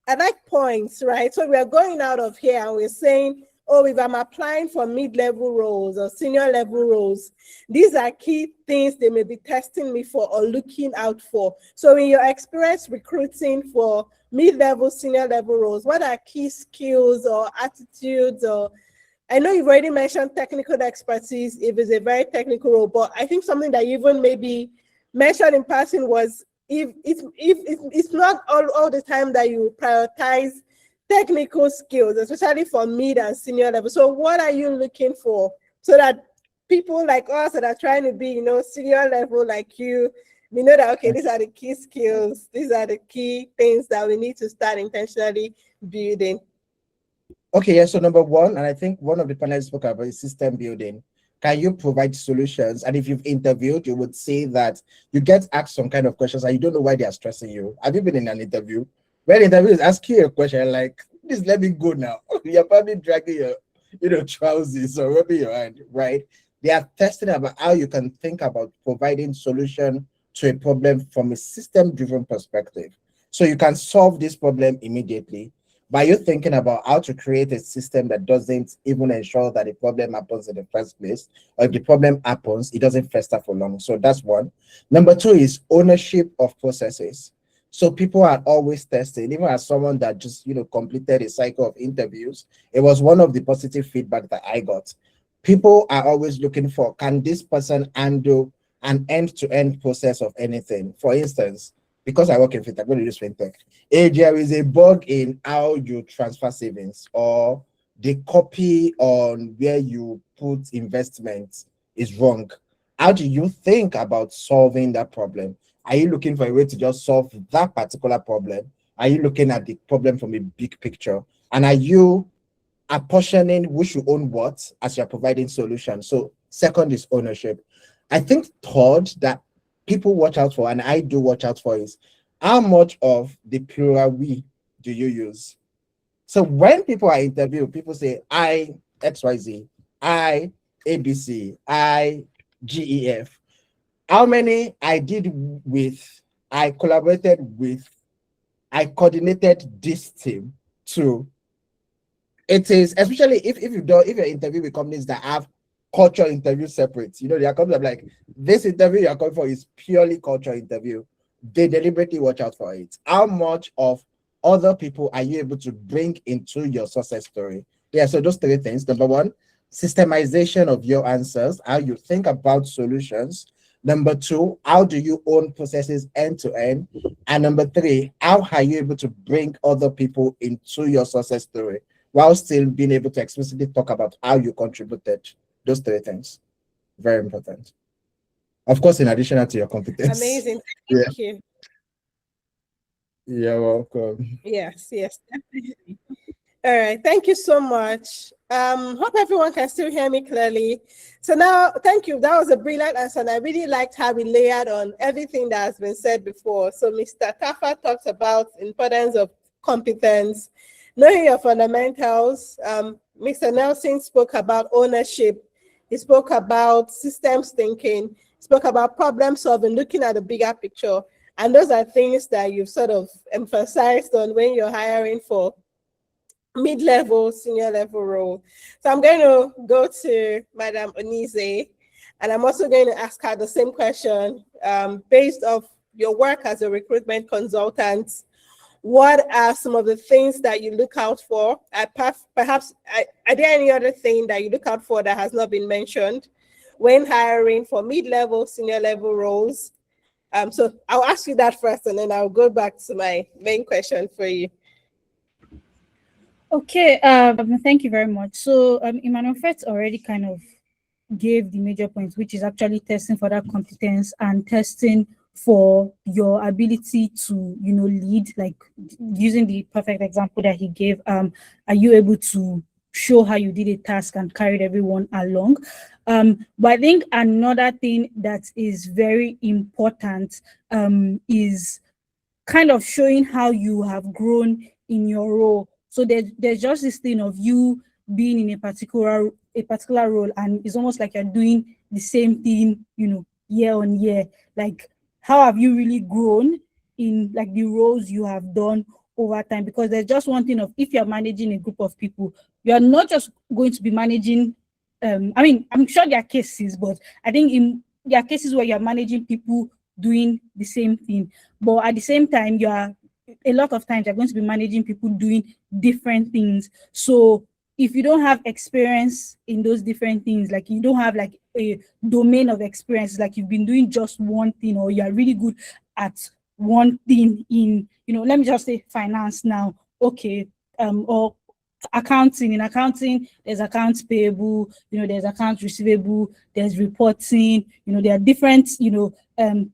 I like points, right? So we are going out of here and we're saying, oh, if I'm applying for mid-level roles or senior level roles, these are key things they may be testing me for or looking out for. So in your experience recruiting for mid-level, senior level roles, what are key skills or attitudes? Or I know you've already mentioned technical expertise if it's a very technical role, but I think something that you even maybe mentioned in passing was if it's not all the time that you prioritize technical skills, especially for mid and senior level. So what are you looking for so that people like us that are trying to be, senior level like you, we know that, okay, these are the key skills. These are the key things that we need to start intentionally building. Okay, yeah, so number one, and I think one of the panelists spoke about is system building. Can you provide solutions? And if you've interviewed, you would say that you get asked some kind of questions and you don't know why they are stressing you. Have you been in an interview? When the interview is asking you a question, like, please let me go now. You're probably dragging trousers or rubbing your hand, right? They are testing about how you can think about providing solution to a problem from a system-driven perspective. So you can solve this problem immediately by you thinking about how to create a system that doesn't even ensure that the problem happens in the first place, or if the problem happens, it doesn't fester for long. So that's one. Number two is ownership of processes. So people are always testing, even as someone that just completed a cycle of interviews. It was one of the positive feedback that I got. People are always looking for, can this person handle an end-to-end process of anything? For instance, because I work in fintech, I'm going to use fintech. If there is a bug in how you transfer savings, or the copy on where you put investments is wrong, how do you think about solving that problem? Are you looking for a way to just solve that particular problem? Are you looking at the problem from a big picture? And are you apportioning who should own what as you're providing solutions? So second is ownership. I think third that people watch out for, and I do watch out for, is how much of the plural we do you use? So when people are interviewed, people say I XYZ, I ABC, I GEF. How many I did with, I collaborated with, I coordinated this team to. It is, especially if you're interviewing with companies that have culture interview separate. There are companies that are like, this interview you're coming for is purely culture interview. They deliberately watch out for it. How much of other people are you able to bring into your success story? Yeah, so those three things. Number one, systemization of your answers, how you think about solutions. Number two, how do you own processes end to end? And number three, how are you able to bring other people into your success story while still being able to explicitly talk about how you contributed? Those three things, very important. Of course, in addition to your competence. Amazing. Thank you. You're welcome. Yes, definitely. All right, thank you so much. Hope everyone can still hear me clearly. So now, thank you. That was a brilliant answer, and I really liked how we layered on everything that has been said before. So Mr. Tarfa talked about the importance of competence, knowing your fundamentals. Mr. Nelson spoke about ownership. He spoke about systems thinking, spoke about problem solving, looking at the bigger picture. And those are things that you've sort of emphasized on when you're hiring for mid-level, senior level role. So I'm going to go to Madam Onize, and I'm also going to ask her the same question. Based off your work as a recruitment consultant, what are some of the things that you look out for? Perhaps, are there any other thing that you look out for that has not been mentioned when hiring for mid-level, senior level roles? So I'll ask you that first, and then I'll go back to my main question for you. Okay, thank you very much. So Emmanuel Faith already kind of gave the major points, which is actually testing for that competence and testing for your ability to, lead, like using the perfect example that he gave. Are you able to show how you did a task and carried everyone along? But I think another thing that is very important is kind of showing how you have grown in your role. So there's just this thing of you being in a particular role, and it's almost like you're doing the same thing, year on year. Like, how have you really grown in like the roles you have done over time? Because there's just one thing of, if you're managing a group of people, you're not just going to be managing. I'm sure there are cases, but I think there are cases where you're managing people doing the same thing, but at the same time, a lot of times you're going to be managing people doing different things. So if you don't have experience in those different things, like you don't have like a domain of experience, like you've been doing just one thing, or you're really good at one thing in, let me just say finance now, okay, or accounting. In accounting, there's accounts payable, there's accounts receivable, there's reporting, there are different,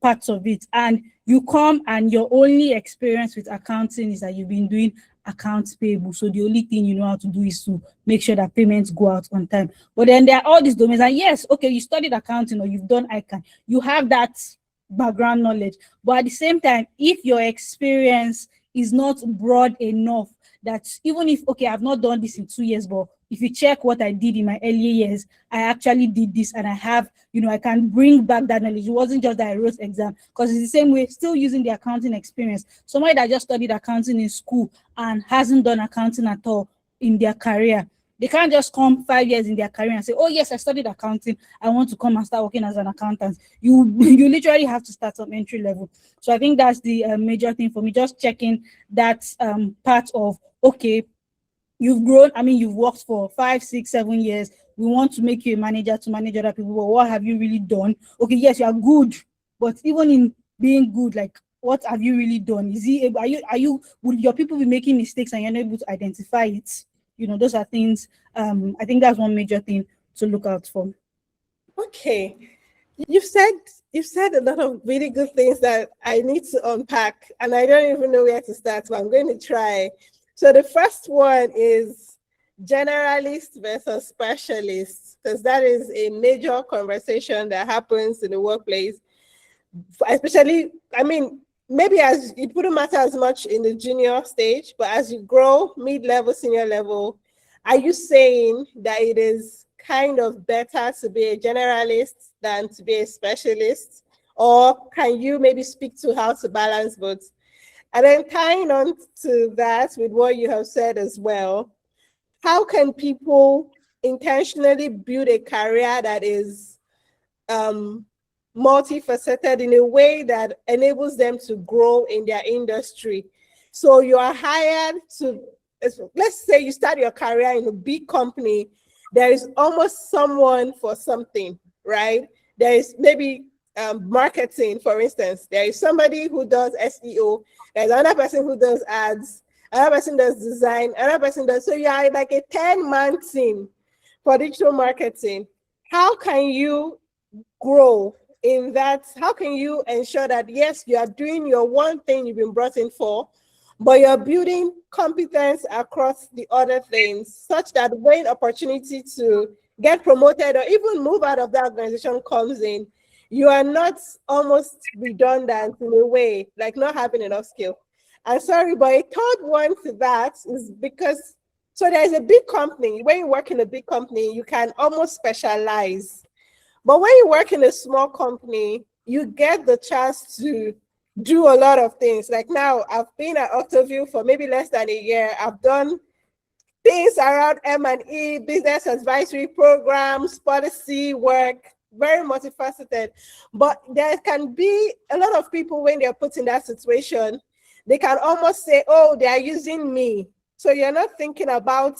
parts of it. And you come and your only experience with accounting is that you've been doing accounts payable. So the only thing you know how to do is to make sure that payments go out on time. But then there are all these domains, and yes, okay, you studied accounting or you've done ICANN, you have that background knowledge. But at the same time, if your experience is not broad enough, that even if, okay, I've not done this in 2 years, but if you check what I did in my earlier years, I actually did this, and I have, I can bring back that knowledge. It wasn't just that I wrote exam, because it's the same way, still using the accounting experience. Somebody that just studied accounting in school and hasn't done accounting at all in their career, they can't just come 5 years in their career and say, oh yes, I studied accounting, I want to come and start working as an accountant. You literally have to start from entry level. So I think that's the major thing for me, just checking that part of, okay, you've grown, you've worked for 5, 6, 7 years, we want to make you a manager to manage other people, but what have you really done? Okay, yes, you are good, but even in being good, like, what have you really done? Would your people be making mistakes and you're not able to identify it? Those are things, I think that's one major thing to look out for. Okay. You've said a lot of really good things that I need to unpack, and I don't even know where to start, but I'm going to try. So the first one is generalist versus specialist, because that is a major conversation that happens in the workplace, especially, maybe as it wouldn't matter as much in the junior stage, but as you grow mid-level, senior level, are you saying that it is kind of better to be a generalist than to be a specialist? Or can you maybe speak to how to balance both? And then tying on to that with what you have said as well, how can people intentionally build a career that is multifaceted in a way that enables them to grow in their industry? So you are hired to, let's say you start your career in a big company, there is almost someone for something, right? There is maybe marketing, for instance. There is somebody who does SEO, there's another person who does ads, another person does design, another person does, so you are like a 10-man team for digital marketing. How can you grow in that? How can you ensure that, yes, you are doing your one thing you've been brought in for, but you're building competence across the other things, such that when opportunity to get promoted or even move out of that organization comes in, you are not almost redundant in a way, like not having enough skill. And sorry, but a third one to that is because, so there's a big company, when you work in a big company, you can almost specialize. But when you work in a small company, you get the chance to do a lot of things. Like now, I've been at Octaview for maybe less than a year. I've done things around M&E, business advisory programs, policy work, very multifaceted. But there can be a lot of people when they're put in that situation, they can almost say, oh, they are using me. So you're not thinking about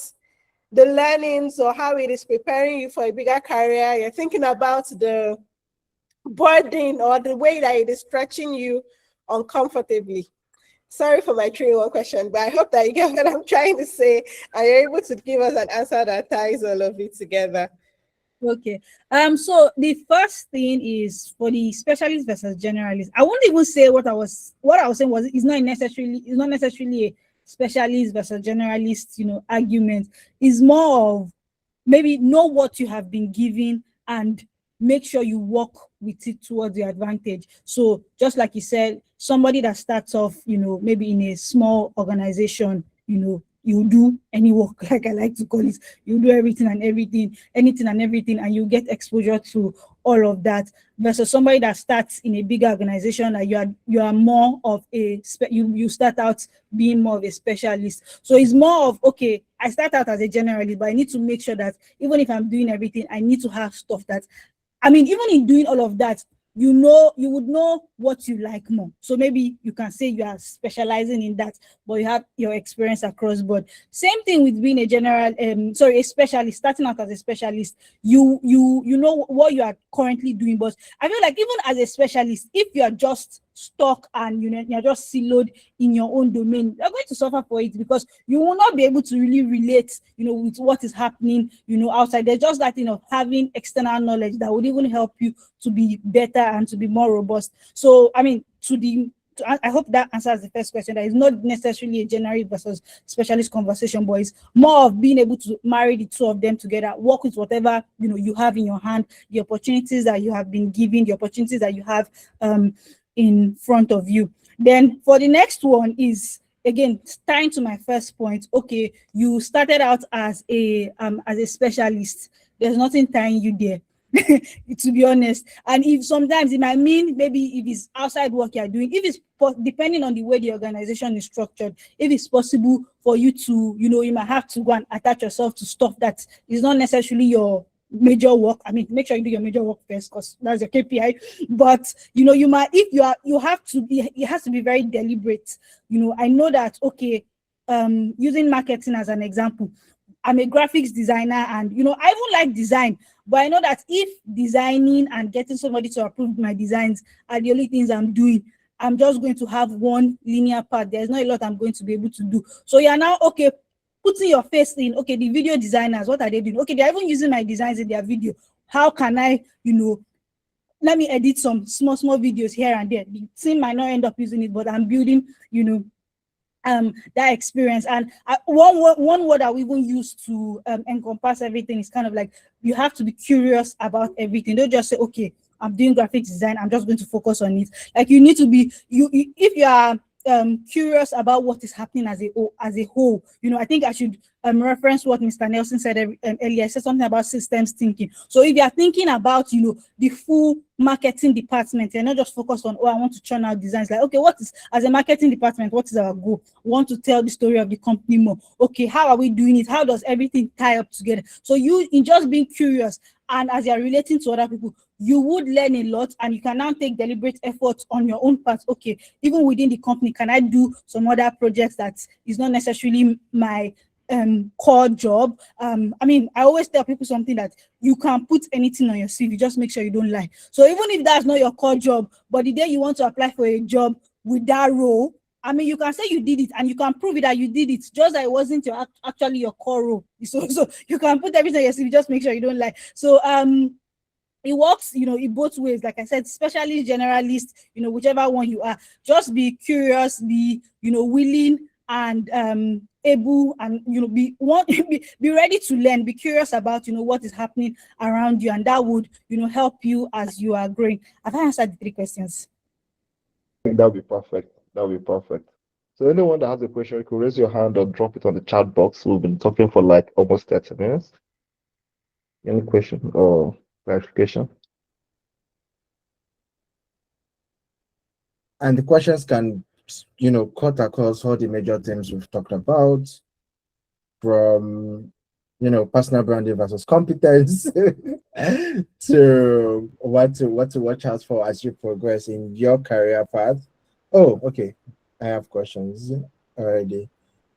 the learnings or how it is preparing you for a bigger career. You're thinking about the burden or the way that it is stretching you uncomfortably. Sorry for my 3-in-1 question, but I hope that you get what I'm trying to say and you're able to give us an answer that ties all of it together. Okay. So the first thing is for the specialist versus generalist. I won't even say what I was saying was it's not necessarily a specialist versus generalist, argument. It's more of maybe know what you have been given and make sure you work with it towards your advantage. So just like you said, somebody that starts off, maybe in a small organization, you do any work, like I like to call it, you do anything and everything, and you get exposure to all of that, versus somebody that starts in a bigger organization, that you are more of you start out being more of a specialist. So it's more of, okay, I start out as a generalist, but I need to make sure that even if I'm doing everything, I need to have stuff that, even in doing all of that, you would know what you like more. So maybe you can say you are specializing in that, but you have your experience across board. Same thing with being a specialist, starting out as a specialist. You know what you are currently doing, but I feel like even as a specialist, if you are just stuck and you're just siloed in your own domain, you're going to suffer for it, because you will not be able to really relate, with what is happening, outside. There's just that thing of having external knowledge that would even help you to be better and to be more robust. So, I hope that answers the first question. That is not necessarily a generic versus specialist conversation, but it's more of being able to marry the two of them together, work with whatever you have in your hand, the opportunities that you have been given, the opportunities that you have in front of you. Then for the next one is again, tying to my first point, okay, you started out as a specialist. There's nothing tying you there, to be honest. And if sometimes it might mean maybe if it's outside work you're doing, if it's depending on the way the organization is structured, if it's possible for you to, you might have to go and attach yourself to stuff that is not necessarily your major work. I mean, make sure you do your major work first because that's your KPI. But you might, if you have to be, it has to be very deliberate. I know that, okay, using marketing as an example, I'm a graphics designer, and I even like design, but I know that if designing and getting somebody to approve my designs are the only things I'm doing, I'm just going to have one linear path. There's not a lot I'm going to be able to do. So you're now, okay, putting your face in, okay, the video designers, what are they doing? Okay, they're even using my designs in their video. How can I, let me edit some small videos here and there. The team might not end up using it, but I'm building, that experience. And one word I will even use to encompass everything is kind of like, you have to be curious about everything. Don't just say, okay, I'm doing graphics design, I'm just going to focus on it. Like, you need to be, if you are curious about what is happening as a whole, I think I should reference what Mr. Nelson said earlier. I said something about systems thinking. So if you are thinking about, the full marketing department, you're not just focused on, I want to churn out designs. Like, okay, what is, as a marketing department, what is our goal? We want to tell the story of the company more. Okay, how are we doing it? How does everything tie up together? So you, in just being curious, and as you're relating to other people, you would learn a lot, and you can now take deliberate efforts on your own part. Okay, even within the company, can I do some other projects that is not necessarily my core job? I mean, I always tell people something, that you can put anything on your CV, just make sure you don't lie. So even if that's not your core job, but the day you want to apply for a job with that role, I mean, you can say you did it, and you can prove it that you did it, just that it wasn't actually your core role. So you can put everything on your CV, just make sure you don't lie. So it works, in both ways. Like I said, specialist, generalist, whichever one you are, just be curious, be, willing, and able, and be ready to learn, be curious about what is happening around you, and that would help you as you are growing. Have I answered the 3 questions? That'll be perfect. That'll be perfect. So anyone that has a question, you can raise your hand or drop it on the chat box. We've been talking for like almost 30 minutes. Any question or clarification? And the questions can, cut across all the major themes we've talked about, from, personal branding versus competence to what to watch out for as you progress in your career path. Oh, okay. I have questions already.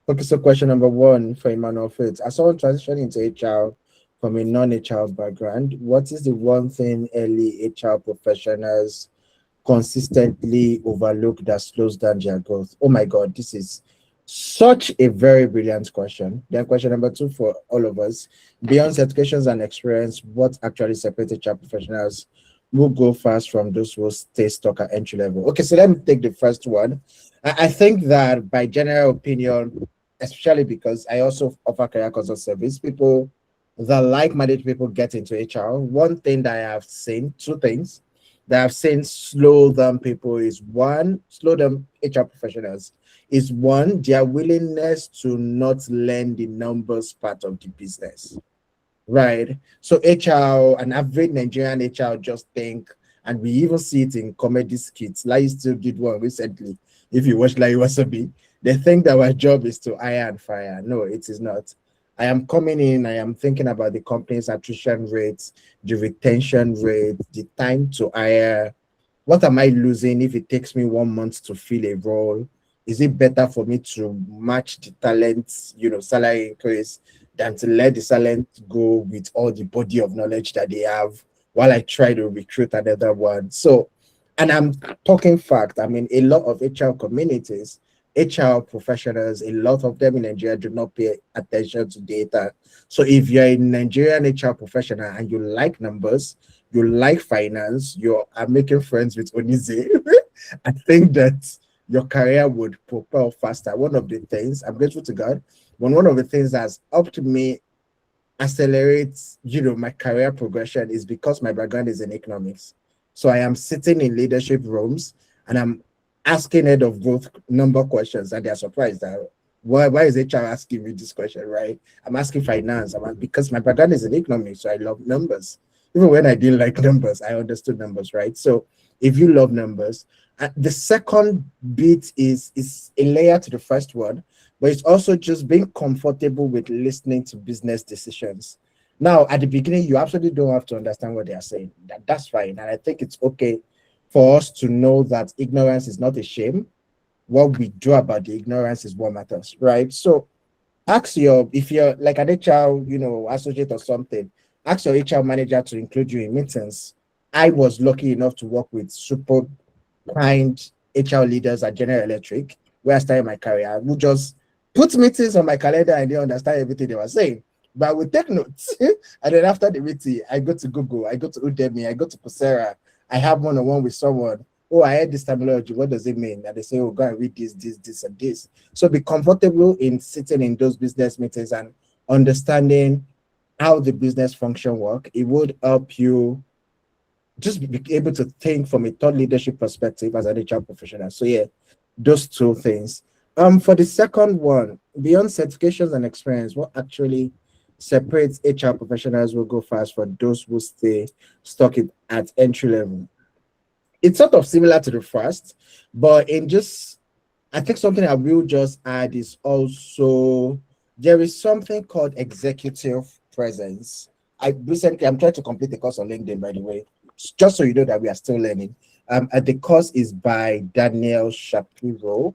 Okay, so question number 1 for Emmanuel Faith. As someone transitioning into HR from a non-HR background, what is the one thing early HR professionals consistently overlook that slows down their growth? Oh my God, this is such a very brilliant question. Then question number 2 for all of us: beyond certifications and experience, what actually separates HR professionals who go fast from those who stay stuck at entry level? Okay, so let me take the first one. I think that by general opinion, especially because I also offer career consult service, people that like-minded people get into HR. One thing that I have seen, 2 things that I've seen slow down people is, one, slow down HR professionals is, one, their willingness to not learn the numbers part of the business, right? So HR, an average Nigerian HR just think, and we even see it in comedy skits. Lai still did one recently. If you watch Lai Wasabi, they think that our job is to hire and fire. No, it is not. I am coming in, I am thinking about the company's attrition rates, the retention rate, the time to hire. What am I losing if it takes me 1 month to fill a role? Is it better for me to match the talent, salary increase, than to let the talent go with all the body of knowledge that they have while I try to recruit another one? So, and I'm talking fact. I mean, a lot of HR communities, HR professionals, a lot of them in Nigeria do not pay attention to data. So if you're a Nigerian HR professional and you like numbers, you like finance, you are making friends with Onize, I think that your career would propel faster. One of the things, I'm grateful to God, one of the things that's helped me accelerate, my career progression is because my background is in economics. So I am sitting in leadership rooms and I'm asking head of growth number questions, and they're surprised that why is HR asking me this question, right? I'm asking finance. Because my background is in economics, so I love numbers. Even when I didn't like numbers, I understood numbers, right? So if you love numbers, the second bit is a layer to the first one, but it's also just being comfortable with listening to business decisions. Now, at the beginning, you absolutely don't have to understand what they are saying. That's fine. And I think it's okay for us to know that ignorance is not a shame. What we do about the ignorance is what matters, right? So ask if you're like an HR, associate or something, ask your HR manager to include you in meetings. I was lucky enough to work with super kind HR leaders at General Electric, where I started my career, who just put meetings on my calendar and they understand everything they were saying. But I would take notes. And then after the meeting, I go to Google, I go to Udemy, I go to Coursera, I have one-on-one with someone. Oh, I heard this terminology. What does it mean? And they say, oh, go and read this, and this. So be comfortable in sitting in those business meetings and understanding how the business function work. It would help you just be able to think from a thought leadership perspective as an HR professional. So yeah, those two things. For the second one, beyond certifications and experience, what actually separates HR professionals will go fast for those who stay stuck at entry level? It's sort of similar to the first, but I think something I will just add is also there is something called executive presence. I'm trying to complete the course on LinkedIn, by the way, just so you know that we are still learning. The course is by Daniel Shapiro.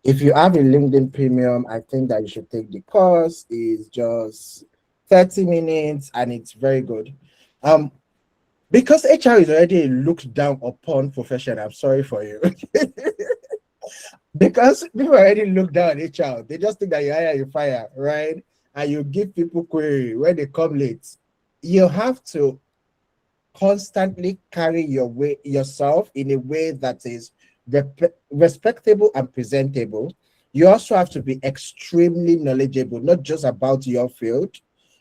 If you have a LinkedIn premium, I think that you should take the course. It's just 30 minutes and it's very good. Because HR is already a looked down upon profession, I'm sorry for you. Because people already look down at HR. They just think that you hire, you fire, right? And you give people query when they come late. You have to constantly carry yourself in a way that is respectable and presentable. You also have to be extremely knowledgeable, not just about your field,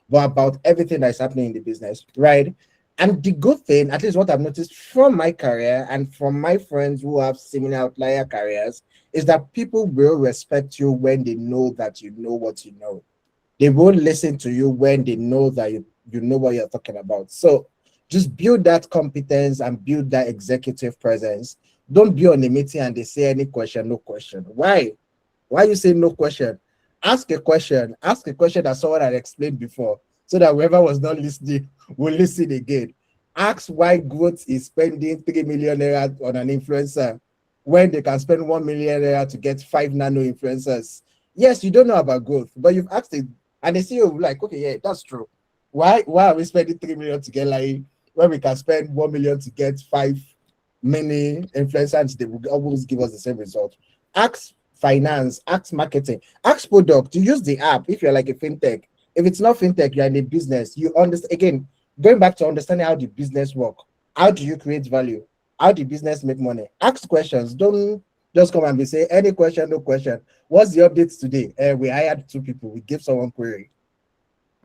but about everything that's happening in the business, right? And the good thing, at least what I've noticed from my career and from my friends who have similar outlier careers, is that people will respect you when they know that you know what you know. They won't listen to you when they know that you know what you're talking about. So just build that competence and build that executive presence. Don't be on a meeting and they say any question, no question. Why? Why you say no question? Ask a question. Ask a question that someone had explained before, so that whoever was not listening will listen again. Ask why growth is spending 3 million naira on an influencer when they can spend 1 million naira to get 5 nano influencers. Yes, you don't know about growth, but you've asked it, and the CEO will be like, okay, yeah, that's true. Why are we spending 3 million to get like when we can spend 1 million to get 5 many influencers? They will always give us the same result. Ask finance, ask marketing, ask product. You use the app if you're like a fintech. If it's not fintech, you're in a business. You understand, again, going back to understanding how the business work. How do you create value? How do business make money? Ask questions. Don't just come and be say any question, no question. What's the updates today? We hired 2 people. We give someone query.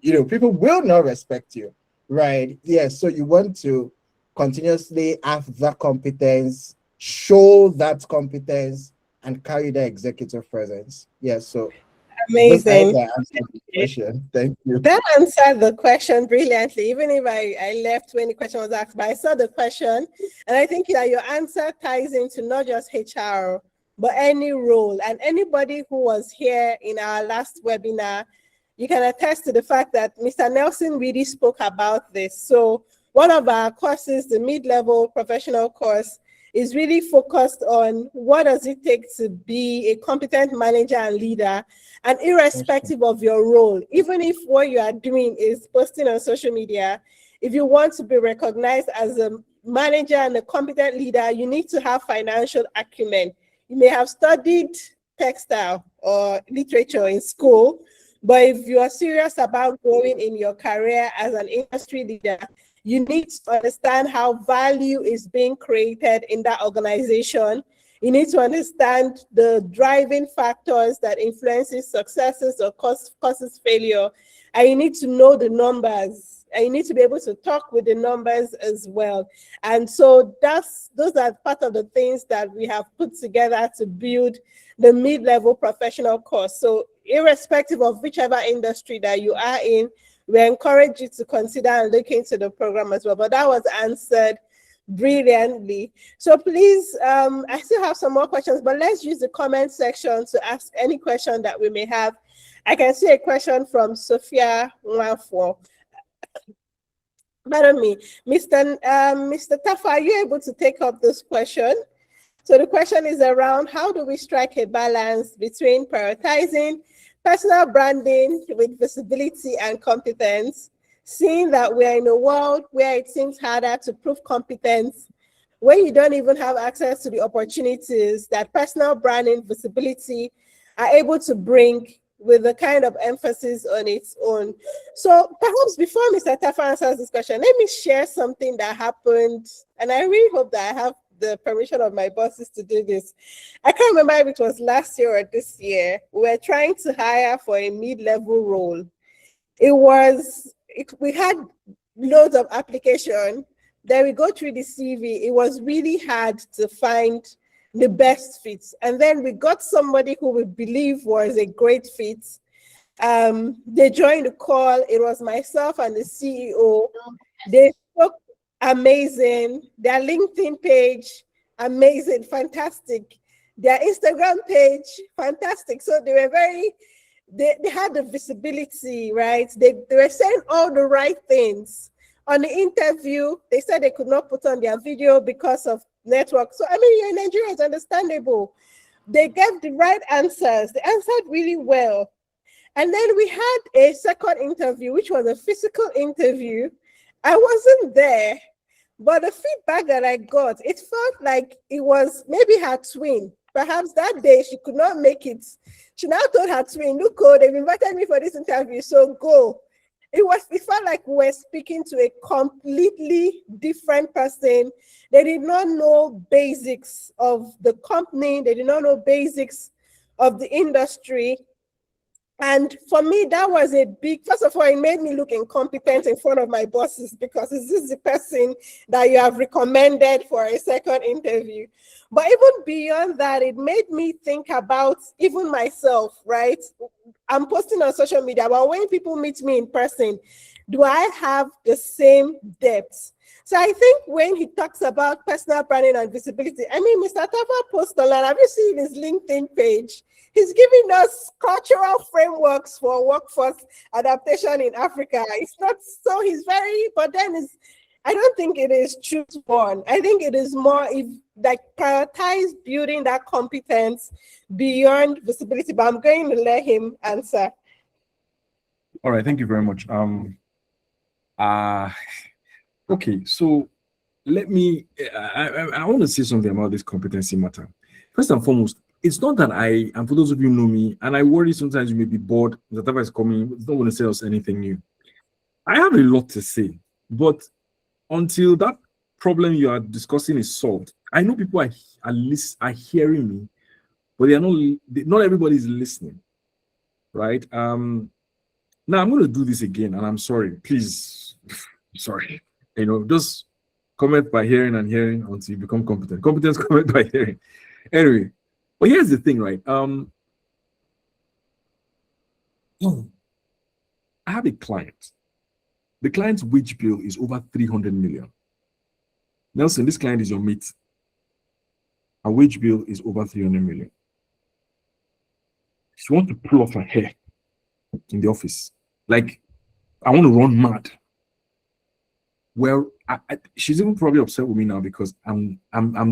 People will not respect you, right? Yes. So you want to continuously have that competence, show that competence, and carry that executive presence. Yes. So amazing. Question. Thank you. That answered the question brilliantly, even if I left when the question was asked, but I saw the question, and I think that your answer ties into not just HR, but any role. And anybody who was here in our last webinar, you can attest to the fact that Mr. Nelson really spoke about this. So one of our courses, the mid-level professional course, is really focused on what does it take to be a competent manager and leader, and irrespective of your role, even if what you are doing is posting on social media, if you want to be recognized as a manager and a competent leader, you need to have financial acumen. You may have studied textile or literature in school, but if you are serious about growing in your career as an industry leader, you need to understand how value is being created in that organization. You need to understand the driving factors that influences successes or causes failure. And you need to know the numbers. and you need to be able to talk with the numbers as well. And so those are part of the things that we have put together to build the mid-level professional course. So irrespective of whichever industry that you are in, we encourage you to consider and look into the program as well. But that was answered brilliantly. So please, I still have some more questions, but let's use the comment section to ask any question that we may have. I can see a question from Sophia Nwafo. Pardon me, Mr. Tarfa, are you able to take up this question? So the question is around how do we strike a balance between prioritizing personal branding with visibility and competence, seeing that we're in a world where it seems harder to prove competence when you don't even have access to the opportunities that personal branding, visibility are able to bring with the kind of emphasis on its own. So perhaps before Mr. Tarfa answers this question, let me share something that happened, and I really hope that I have the permission of my bosses to do this. I can't remember if it was last year or this year. We were trying to hire for a mid-level role. We had loads of application. Then we go through the CV. It was really hard to find the best fit. And then we got somebody who we believe was a great fit. They joined the call. It was myself and the CEO. They spoke amazing. Their LinkedIn page, amazing, fantastic. Their Instagram page, fantastic. So they were they had the visibility, right? They were saying all the right things. On the interview, they said they could not put on their video because of network. So, I mean, you're in Nigeria, it's understandable. They gave the right answers. They answered really well. And then we had a second interview, which was a physical interview. I wasn't there, but the feedback that I got, it felt like it was maybe her twin. Perhaps that day she could not make it. She now told her twin, look, they've invited me for this interview, so go. It felt like we were speaking to a completely different person. They did not know basics of the company. They did not know basics of the industry. And for me, that was first of all, it made me look incompetent in front of my bosses, because is this the person that you have recommended for a second interview? But even beyond that, it made me think about even myself, right? I'm posting on social media, but when people meet me in person, do I have the same depth? So I think when he talks about personal branding and visibility, I mean, Mr. Tarfa posts a lot. Have you seen his LinkedIn page? He's giving us cultural frameworks for workforce adaptation in Africa. It's not so but then I don't think it is choose one. I think it is more prioritize building that competence beyond visibility. But I'm going to let him answer. All right, thank you very much. Okay, so let me. I want to say something about this competency matter. First and foremost, it's not that and for those of you who know me, and I worry sometimes you may be bored. The Tarfa is coming. It's not going to say us anything new. I have a lot to say, but until that problem you are discussing is solved, I know people are hearing me, but not everybody is listening, right? Now I'm going to do this again, and I'm sorry. Please, sorry. Just comment by hearing and hearing until you become competent. Competence, comment by hearing. Anyway, but here's the thing, right? I have a client. The client's wage bill is over 300 million. Nelson, this client is your mate. Her wage bill is over 300 million. She wants to pull off her hair in the office. Like, I want to run mad. Well, she's even probably upset with me now because I'm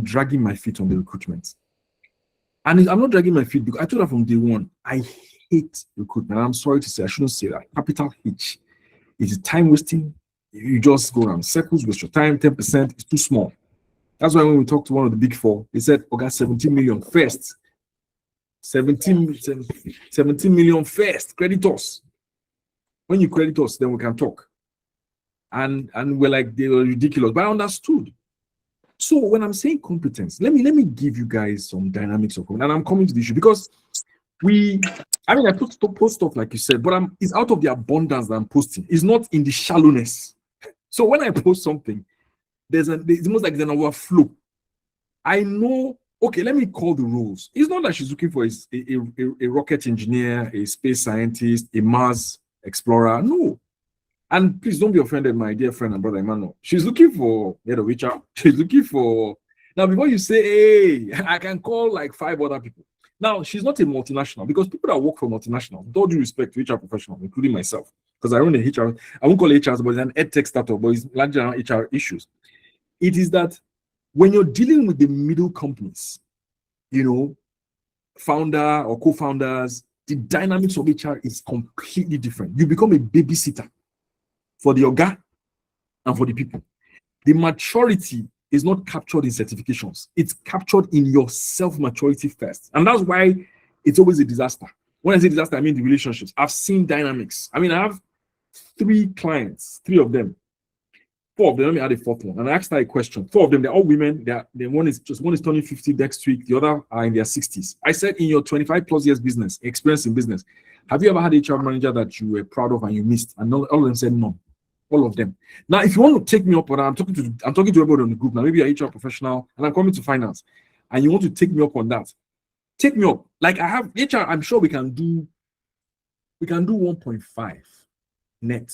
dragging my feet on the recruitment. And I'm not dragging my feet because I told her from day one, I hate recruitment. I'm sorry to say, I shouldn't say that. Capital H. It is time wasting. You just go around circles, waste your time, 10%, it's too small. That's why when we talked to one of the big four, they said, okay, 17 million first. 17 million first. Credit us. When you credit us, then we can talk. And we're like, they were ridiculous, but I understood. So when I'm saying competence, let me give you guys some dynamics of competence. And I'm coming to the issue because I mean, I post stuff like you said, but it's out of the abundance that I'm posting. It's not in the shallowness. So when I post something, it's almost like there's an overflow. I know, okay, let me call the rules. It's not that she's looking for a rocket engineer, a space scientist, a Mars explorer. No. And please don't be offended, my dear friend and brother Emmanuel. She's looking for head of HR. She's looking for, now before you say, hey, I can call like 5 other people. Now, she's not a multinational, because people that work for multinationals, with all due respect to HR professionals, including myself, because I run a HR, I won't call it HR, but it's an edtech startup, but it's largely around HR issues. It is that when you're dealing with the middle companies, you know, founder or co-founders, the dynamics of HR is completely different. You become a babysitter for the Oga and for the people. The maturity is not captured in certifications. It's captured in your self-maturity first. And that's why it's always a disaster. When I say disaster, I mean the relationships. I've seen dynamics. I mean, I have 3 clients, 3 of them. 4 of them, let me add a 4th one. And I asked her a question. 4 of them, they're all women. One is turning 50 next week. The other are in their 60s. I said, in your 25 plus years business, experience in business, have you ever had a HR manager that you were proud of and you missed? And all of them said no. All of them. Now, if you want to take me up on that, I'm talking to everybody on the group. Now, maybe you're an HR professional and I'm coming to finance, and you want to take me up on that. Take me up. Like I have HR, I'm sure we can do 1.5 net.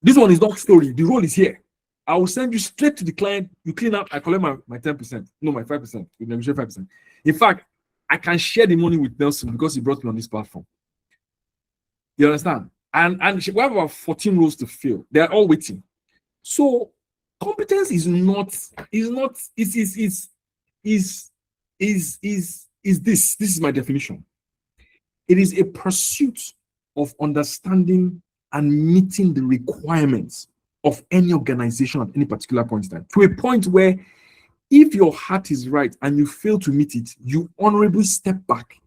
This one is not story. The role is here. I will send you straight to the client. You clean up. I collect my 10%. No, my 5%. We negotiate 5%. In fact, I can share the money with Nelson because he brought me on this platform. You understand? And we have about 14 roles to fill. They are all waiting. So competence is this. This is my definition. It is a pursuit of understanding and meeting the requirements of any organization at any particular point in time, to a point where if your heart is right and you fail to meet it, you honorably step back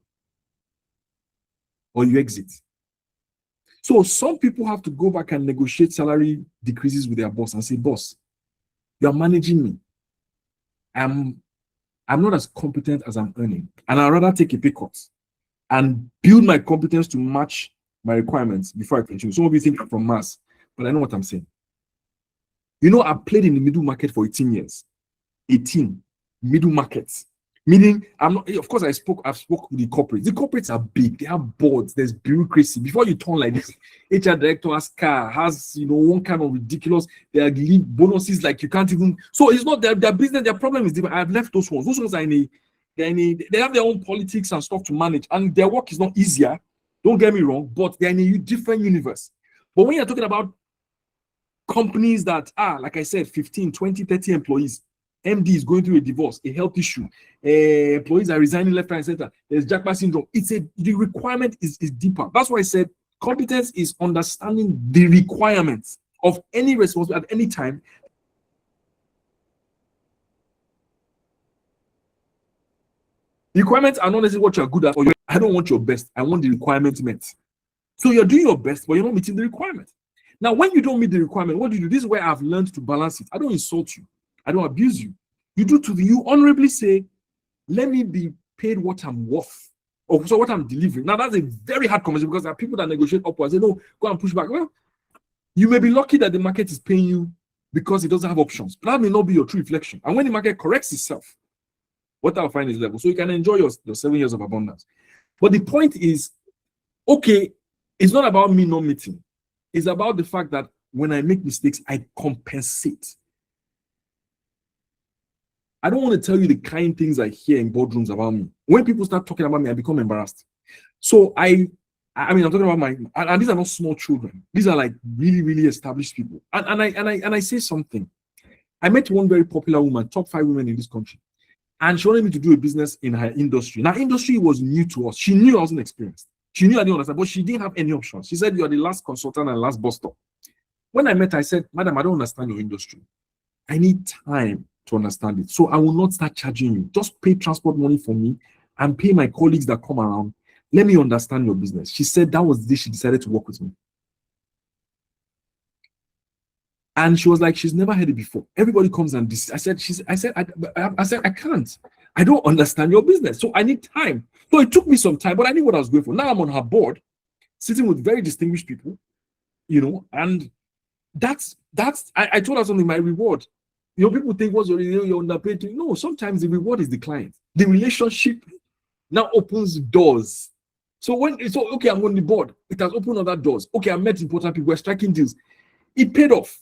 or you exit. So some people have to go back and negotiate salary decreases with their boss and say, boss, you are managing me. I'm not as competent as I'm earning, and I'd rather take a pay cut and build my competence to match my requirements before I continue. Some of you think I'm from Mars, but I know what I'm saying. You know, I played in the middle market for 18 years. 18 middle markets. Meaning, I'm not, of course, I've spoke with the corporates. The corporates are big, they have boards, there's bureaucracy. Before you turn like this, HR director has car, has one kind of ridiculous, they are giving bonuses like you can't even. So it's not their business, their problem is different. I've left those ones. Those ones are they have their own politics and stuff to manage, and their work is not easier. Don't get me wrong, but they're in a different universe. But when you're talking about companies that are, like I said, 15, 20, 30 employees, MD is going through a divorce, a health issue, employees are resigning left, right, and center, there's jackpot syndrome. The requirement is deeper. That's why I said competence is understanding the requirements of any responsibility at any time. The requirements are not necessarily what you're good at, or I don't want your best, I want the requirements met. So you're doing your best, but you're not meeting the requirement. Now, when you don't meet the requirement, what do you do? This is where I've learned to balance it. I don't insult you. I don't abuse you. You honorably say, let me be paid what I'm worth, or so what I'm delivering. Now, that's a very hard conversation because there are people that negotiate upwards. They no, go and push back. Well, you may be lucky that the market is paying you because it doesn't have options. But that may not be your true reflection. And when the market corrects itself, what I'll find is level. So you can enjoy your 7 years of abundance. But the point is, okay, it's not about me not meeting. It's about the fact that when I make mistakes, I compensate. I don't want to tell you the kind things I hear in boardrooms about me. When people start talking about me, I become embarrassed. So I mean, I'm talking about and these are not small children. These are like really, really established people. And I say something. I met one very popular woman, top 5 women in this country, and she wanted me to do a business in her industry. Now, industry was new to us. She knew I wasn't experienced. She knew I didn't understand, but she didn't have any options. She said, "You are the last consultant and last boss stop." When I met her, I said, "Madam, I don't understand your industry. I need time to understand it. So I will not start charging you. Just pay transport money for me and pay my colleagues that come around. Let me understand your business." She said that was the day she decided to work with me. And she was like, she's never heard it before. Everybody comes and I said, I can't. I don't understand your business. So I need time. So it took me some time, but I knew what I was going for. Now I'm on her board, sitting with very distinguished people, and I told her something, my reward. People think you're underpaid. No, sometimes the reward is the client. The relationship now opens doors. So okay, I'm on the board. It has opened other doors. Okay, I met important people. We're striking deals. It paid off.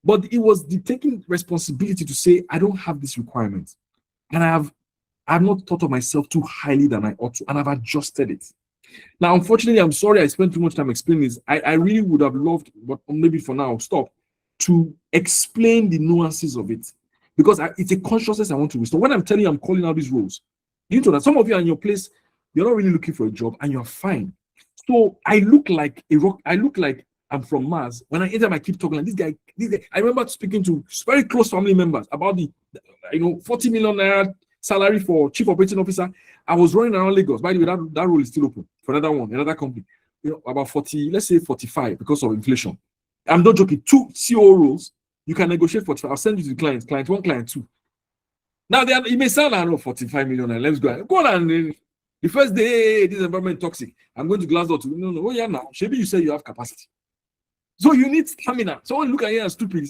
But it was the taking responsibility to say, I don't have this requirement. And I've not thought of myself too highly than I ought to, and I've adjusted it. Now, unfortunately, I'm sorry I spent too much time explaining this. I really would have loved, but maybe for now, I'll stop, to explain the nuances of it. Because it's a consciousness I want to restore. When I'm telling you I'm calling out these roles, you know that some of you are in your place, you're not really looking for a job, and you're fine. So I look like a rock. I look like I'm from Mars. When I enter, I keep talking like this guy. I remember speaking to very close family members about the 40 million naira salary for chief operating officer. I was running around Lagos. By the way, that role is still open for another company. About 40, let's say 45 because of inflation. I'm not joking. 2 CO roles, you can negotiate 45. I'll send you to the client 1, client 2. Now, it may sound, I don't know, 45 million, and let's go. Go on, and the first day, this environment toxic. I'm going to Glasgow to, no, oh yeah, now, maybe you say you have capacity. So you need stamina. Someone look at you as stupid.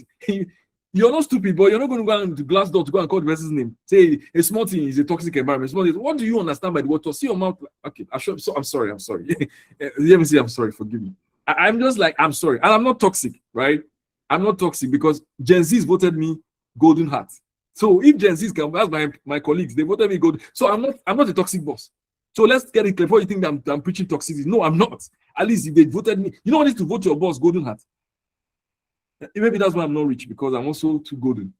You're not stupid, but you're not going to go to Glassdoor to go and call the person's name. Say a small thing is a toxic environment. What do you understand by the word? To see your mouth. Okay, I'm sorry. Let me say I'm sorry. Forgive me. I'm just like, I'm sorry. And I'm not toxic, right? I'm not toxic because Gen Z's voted me golden heart. So if Gen Z's can ask my colleagues, they voted me golden. So I'm not a toxic boss. So let's get it clear. Before you think that I'm preaching toxicity. No, I'm not. At least if they voted me, you don't need to vote your boss golden heart. Maybe that's why I'm not rich, because I'm also too golden.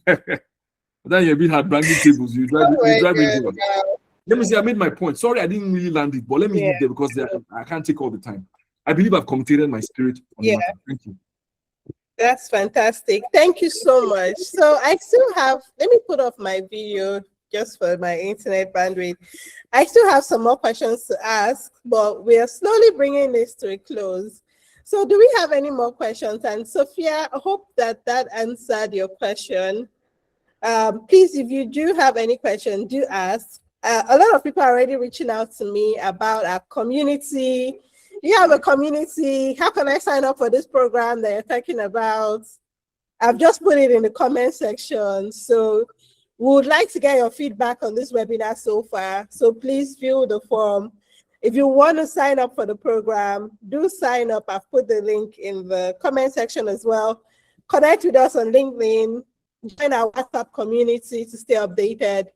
Then you're a bit hard banging tables. You drive me. Let me see. I made my point. Sorry, I didn't really land it, but let me leave there because I can't take all the time. I believe I've committed my spirit on the matter. Thank you. That's fantastic. Thank you so much. So I still have, let me put off my video just for my internet bandwidth. I still have some more questions to ask, but we are slowly bringing this to a close. So do we have any more questions? And Sophia, I hope that answered your question. Please, if you do have any questions, do ask. A lot of people are already reaching out to me about our community. You have a community. How can I sign up for this program that you're talking about? I've just put it in the comment section. So we would like to get your feedback on this webinar so far. So please fill the form. If you want to sign up for the program, do sign up. I've put the link in the comment section as well. Connect with us on LinkedIn. Join our WhatsApp community to stay updated.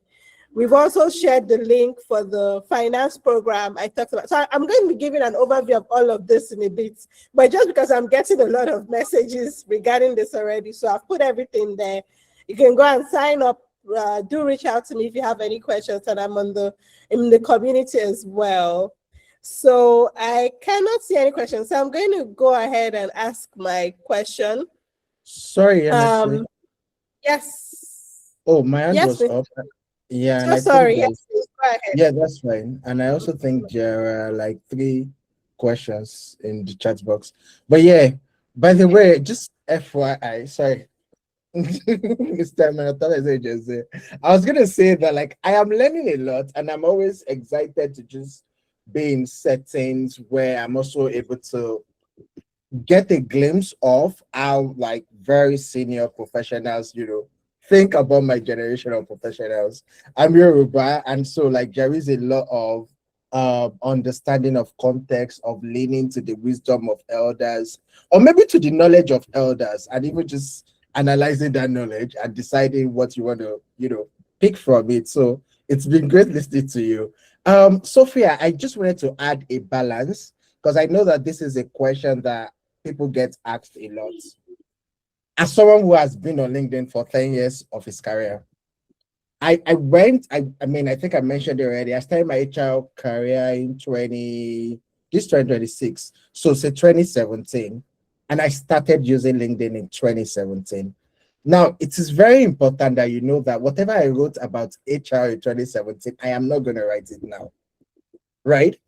We've also shared the link for the finance program I talked about. So I'm going to be giving an overview of all of this in a bit, but just because I'm getting a lot of messages regarding this already, so I've put everything there. You can go and sign up. Do reach out to me if you have any questions, and I'm in the community as well. So I cannot see any questions, so I'm going to go ahead and ask my question. Sorry, yes. Oh, my hand was up. Yeah, so sorry. Yes, go ahead. Yeah, that's fine. And I also think there are like 3 questions in the chat box. But yeah, by the way, just FYI, sorry. Mr. Emmanuel Tarfa, I was gonna say that like I am learning a lot, and I'm always excited to just be in settings where I'm also able to get a glimpse of how like very senior professionals, think about my generation of professionals. I'm Yoruba, and so like there is a lot of understanding of context, of leaning to the wisdom of elders, or maybe to the knowledge of elders, and even just analyzing that knowledge and deciding what you want to, pick from it. So it's been great listening to you. Sophia, I just wanted to add a balance, because I know that this is a question that people get asked a lot. As someone who has been on LinkedIn for 10 years of his career, I think I mentioned it already. I started my HR career in 2026. So say 2017. And I started using LinkedIn in 2017. Now, it is very important that you know that whatever I wrote about HR in 2017, I am not going to write it now, right?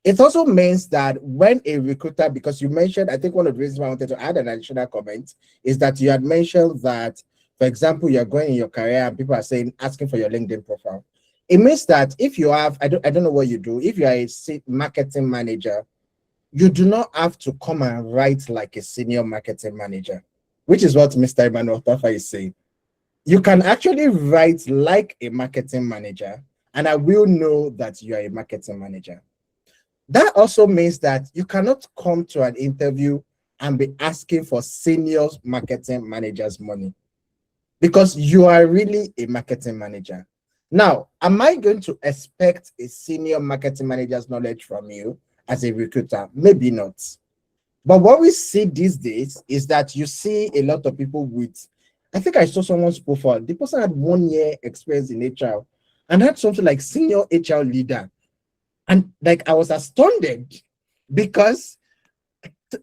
It also means that when a recruiter, because you mentioned, I think one of the reasons why I wanted to add an additional comment is that you had mentioned that, for example, you're going in your career and people are asking for your LinkedIn profile. It means that if you have, I don't know what you do, if you are a marketing manager, you do not have to come and write like a senior marketing manager, which is what Mr. Emmanuel Tarfa is saying. You can actually write like a marketing manager, and I will know that you are a marketing manager. That also means that you cannot come to an interview and be asking for senior marketing managers' money, because you are really a marketing manager. Now, am I going to expect a senior marketing manager's knowledge from you as a recruiter? Maybe not. But what we see these days is that you see a lot of people with, I think I saw someone's profile. The person had 1 year experience in HR and had something like senior HR leader. And like, I was astounded because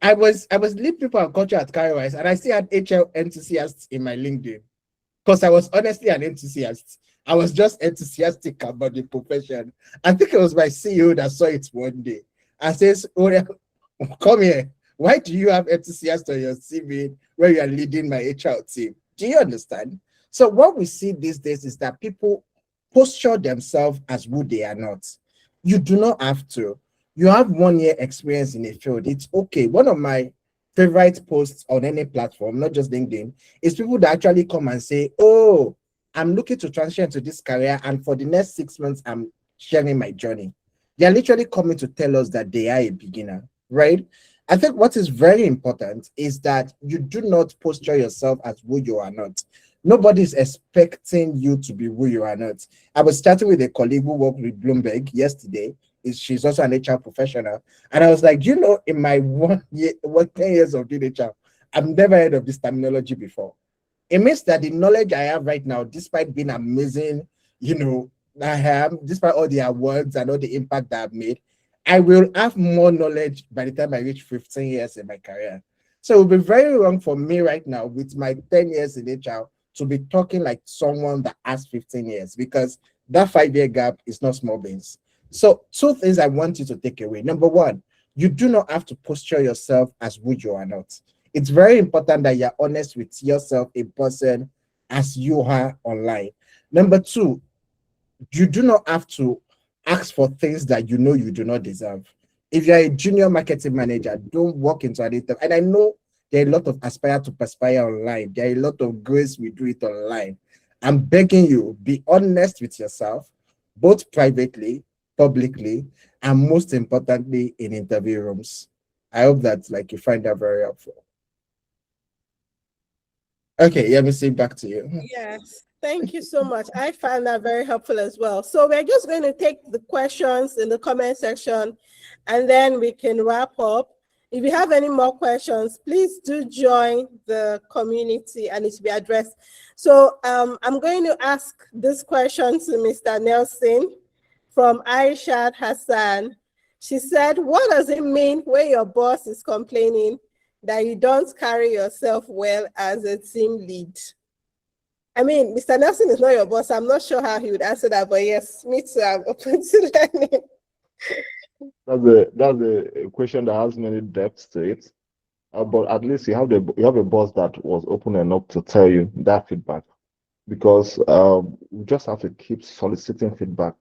I was lead people and culture at Kairos, and I still had HR enthusiasts in my LinkedIn because I was honestly an enthusiast. I was just enthusiastic about the profession. I think it was my CEO that saw it one day and says, "Oh, come here. Why do you have enthusiasts on your CV where you are leading my HR team?" Do you understand? So what we see these days is that people posture themselves as who they are not. You do not have to. You have 1 year experience in a field. It's okay. One of my favorite posts on any platform, not just LinkedIn, is people that actually come and say, "Oh, I'm looking to transition to this career, and for the next 6 months, I'm sharing my journey." They're literally coming to tell us that they are a beginner, right? I think what is very important is that you do not posture yourself as who you are not. Nobody's expecting you to be who you are not. I was chatting with a colleague who worked with Bloomberg yesterday. She's also an HR professional. And I was like, you know, in my 10 years of doing HR, I've never heard of this terminology before. It means that the knowledge I have right now, despite being amazing, you know, I have, despite all the awards and all the impact that I've made, I will have more knowledge by the time I reach 15 years in my career. So it would be very wrong for me right now with my 10 years in HR to be talking like someone that has 15 years, because that 5-year gap is not small beans. So 2 things I want you to take away. Number 1, you do not have to posture yourself as who you are not. It's very important that you're honest with yourself in person as you are online. Number 2, you do not have to ask for things that you know you do not deserve. If you're a junior marketing manager, don't walk into an interview. And I know there are a lot of aspire to perspire online. There are a lot of grace we do it online. I'm begging you, be honest with yourself, both privately, publicly, and most importantly, in interview rooms. I hope that you find that very helpful. Okay, let me see, back to you. Yes, thank you so much. I found that very helpful as well. So we're just going to take the questions in the comment section, and then we can wrap up. If you have any more questions, please do join the community and it will be addressed. So I'm going to ask this question to Mr. Nelson from Aishat Hassan. She said, what does it mean when your boss is complaining that you don't carry yourself well as a team lead? I mean, Mr. Nelson is not your boss. I'm not sure how he would answer that, but yes, me too, I'm open to learning. That's a question that has many depths to it. But at least you have a boss that was open enough to tell you that feedback, because we just have to keep soliciting feedback,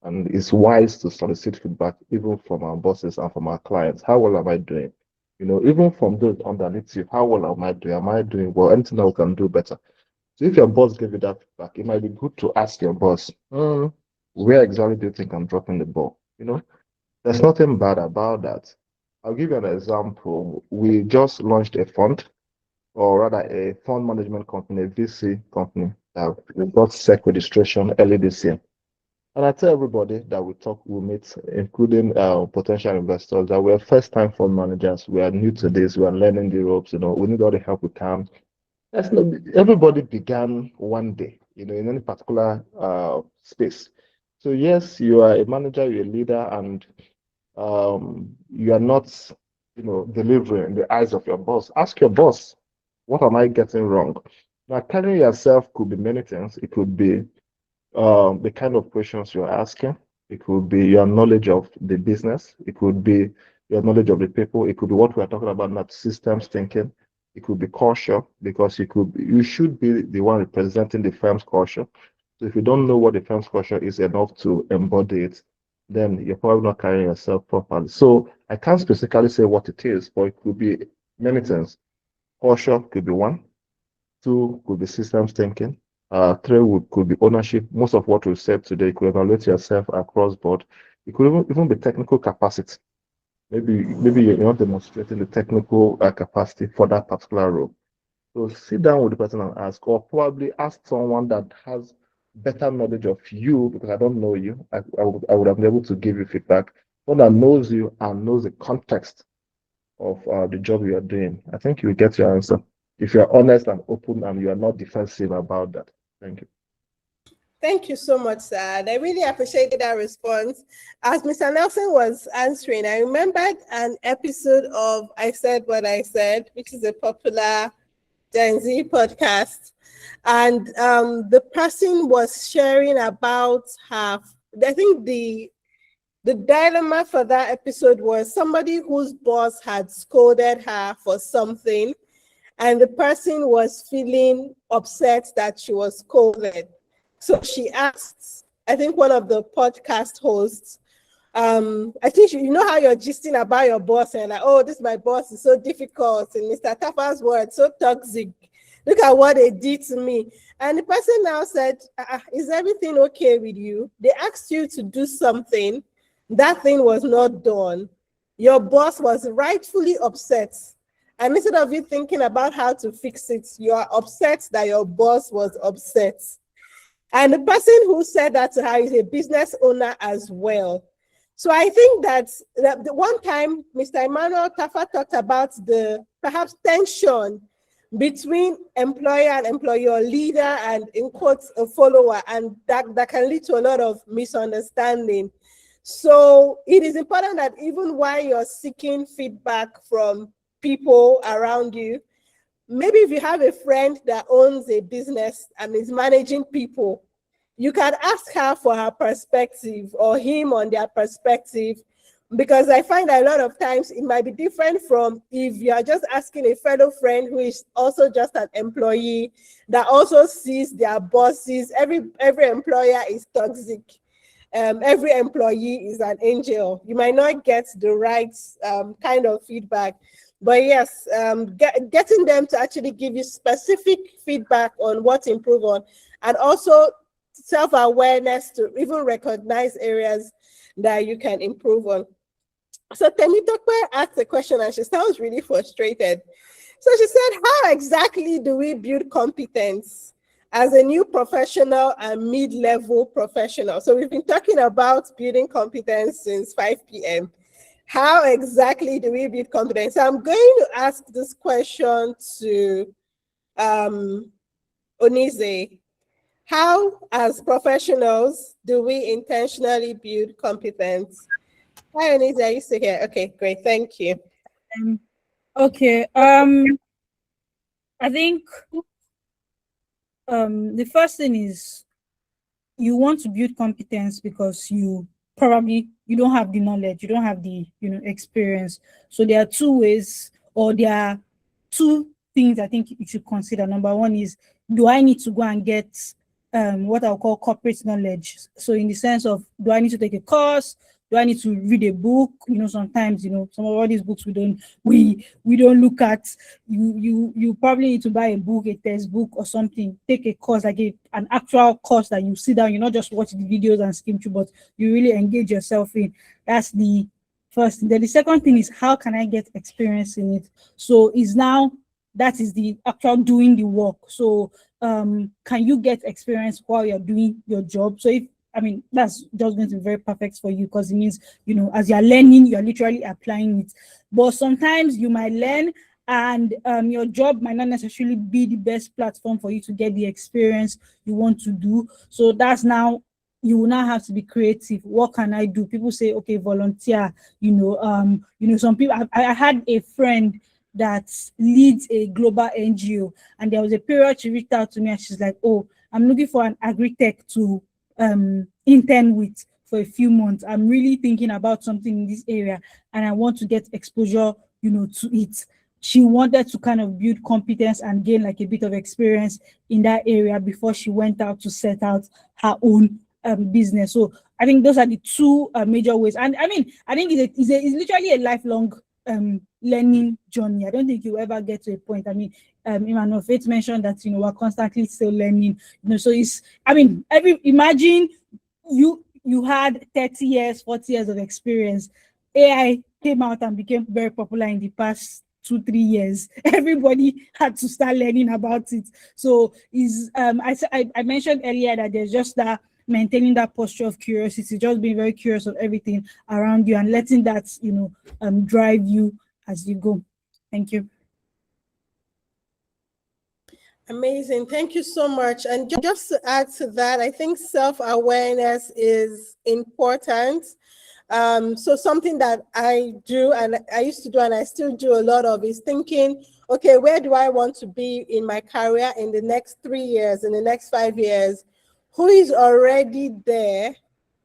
and it's wise to solicit feedback even from our bosses and from our clients. How well am I doing? You know, even from those underneath you, how well am I doing? Am I doing well? Anything that we can do better. So if your boss gave you that feedback, it might be good to ask your boss, where exactly do you think I'm dropping the ball? You know, there's nothing bad about that. I'll give you an example. We just launched a fund, or rather a fund management company, a VC company, that we got SEC registration early this year. And I tell everybody that we meet, including potential investors, that we're first-time fund managers. We are new to this. We are learning the ropes. You know, we need all the help we can. Everybody began one day, you know, in any particular space. So yes, you are a manager, you're a leader, and you are not, you know, delivering in the eyes of your boss. Ask your boss, what am I getting wrong? Now, carrying yourself could be many things. It could be the kind of questions you're asking. It could be your knowledge of the business. It could be your knowledge of the people. It could be what we're talking about, not systems thinking. It could be culture, because you should be the one representing the firm's culture. So if you don't know what the firm's culture is enough to embody it, then you're probably not carrying yourself properly. So I can't specifically say what it is, but it could be many things. Culture could be one. Two could be systems thinking. Three could be ownership. Most of what we've said today could evaluate yourself across board. It could even be technical capacity. Maybe you're not demonstrating the technical capacity for that particular role. So sit down with the person and ask, or probably ask someone that has better knowledge of you, because I don't know you. I would have been able to give you feedback. One that knows you and knows the context of the job you are doing. I think you will get your answer if you're honest and open and you are not defensive about that. Thank you. Thank you so much, sir. I really appreciated that response. As Mr. Nelson was answering, I remembered an episode of I Said What I Said, which is a popular Gen Z podcast. And the person was sharing about her, I think the dilemma for that episode was somebody whose boss had scolded her for something, and the person was feeling upset that she was scolded. So she asked, I think one of the podcast hosts, I think you know how you're gisting about your boss and like, oh, this my boss is so difficult. And Mr. Tarfa's word, so toxic. Look at what they did to me. And the person now said, is everything okay with you? They asked you to do something. That thing was not done. Your boss was rightfully upset. And instead of you thinking about how to fix it, you are upset that your boss was upset. And the person who said that to her is a business owner as well. So I think that the one time Mr. Emmanuel Tarfa talked about the perhaps tension between employer and employee, or leader and in quotes a follower, and that can lead to a lot of misunderstanding. So it is important that even while you're seeking feedback from people around you, maybe if you have a friend that owns a business and is managing people, you can ask her for her perspective or him on their perspective, because I find that a lot of times it might be different from if you are just asking a fellow friend who is also just an employee that also sees their bosses. Every employer is toxic. Every employee is an angel. You might not get the right kind of feedback. But yes, getting them to actually give you specific feedback on what to improve on, and also self-awareness to even recognize areas that you can improve on. So Temitope asked a question and she sounds really frustrated. So she said, how exactly do we build competence as a new professional and mid-level professional? So we've been talking about building competence since 5 p.m. How exactly do we build competence? So I'm going to ask this question to Onize. How, as professionals, do we intentionally build competence? Hi, Onize, are you still here? Okay, great, thank you. Okay, I think the first thing is you want to build competence because you don't have the knowledge, you don't have the experience. So there are two ways, or there are two things I think you should consider. Number one is, do I need to go and get what I'll call corporate knowledge? So in the sense of, do I need to take a course? Do I need to read a book? Sometimes, some of all these books we don't look at. You probably need to buy a book, a textbook or something, take a course, like an actual course that you sit down, you not just watch the videos and skim through, but you really engage yourself in. That's the first thing. Then the second thing is, how can I get experience in it? So that is the actual doing the work. So can you get experience while you're doing your job? So that's just going to be very perfect for you, because it means, as you're learning, you're literally applying it. But sometimes you might learn and your job might not necessarily be the best platform for you to get the experience you want to do. So that's now, you will now have to be creative. What can I do? People say, okay, volunteer. Some people, I had a friend that leads a global NGO, and there was a period she reached out to me and she's like, oh, I'm looking for an agri-tech to intern with for a few months. I'm really thinking about something in this area and I want to get exposure, to it. she wanted to kind of build competence and gain like a bit of experience in that area before she went out to set out her own business. So I think those are the two major ways. And I mean, I think it's literally a lifelong learning journey. I don't think you ever get to a point. I mean, Emmanuel Faith mentioned that, you know, we're constantly still learning, you know, so it's, I mean, imagine you had 30 years, 40 years of experience. AI came out and became very popular in the past 2-3 years. Everybody had to start learning about it. So I mentioned earlier that there's just that maintaining that posture of curiosity, just being very curious of everything around you and letting that, you know, drive you as you go. Thank you. Amazing. Thank you so much. And just to add to that, I think self-awareness is important. So something that I do, and I used to do, and I still do a lot of, is thinking, okay, where do I want to be in my career in the next 3 years, in the next 5 years? Who is already there?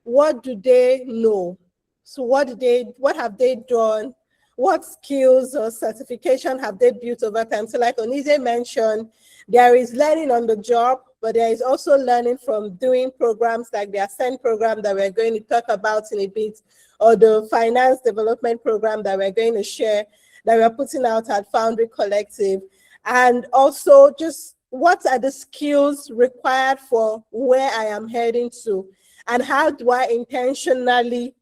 What do they know? So what have they done? What skills or certification have they built over time? So like Onize mentioned, there is learning on the job, but there is also learning from doing programs like the Ascend program that we're going to talk about in a bit, or the finance development program that we're going to share, that we're putting out at FoundryKollective. And also just what are the skills required for where I am heading to, and how do I intentionally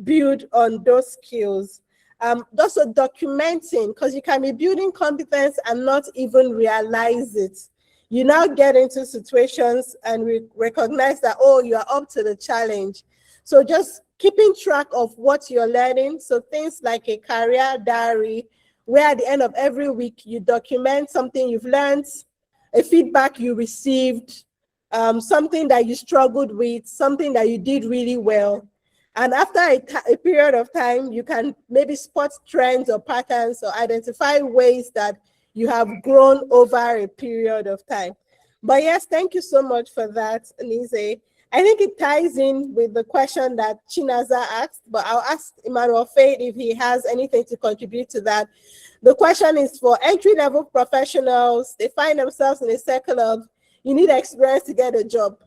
build on those skills? Also documenting, because you can be building competence and not even realize it. You now get into situations and we recognize that, oh, you are up to the challenge. So just keeping track of what you're learning. So things like a career diary, where at the end of every week you document something you've learned, a feedback you received, something that you struggled with, something that you did really well. And after a period of time, you can maybe spot trends or patterns or identify ways that you have grown over a period of time. But yes, thank you so much for that, Onize. I think it ties in with the question that Chinaza asked, but I'll ask Emmanuel Faith if he has anything to contribute to that. The question is for entry-level professionals. They find themselves in a circle of, you need experience to get a job,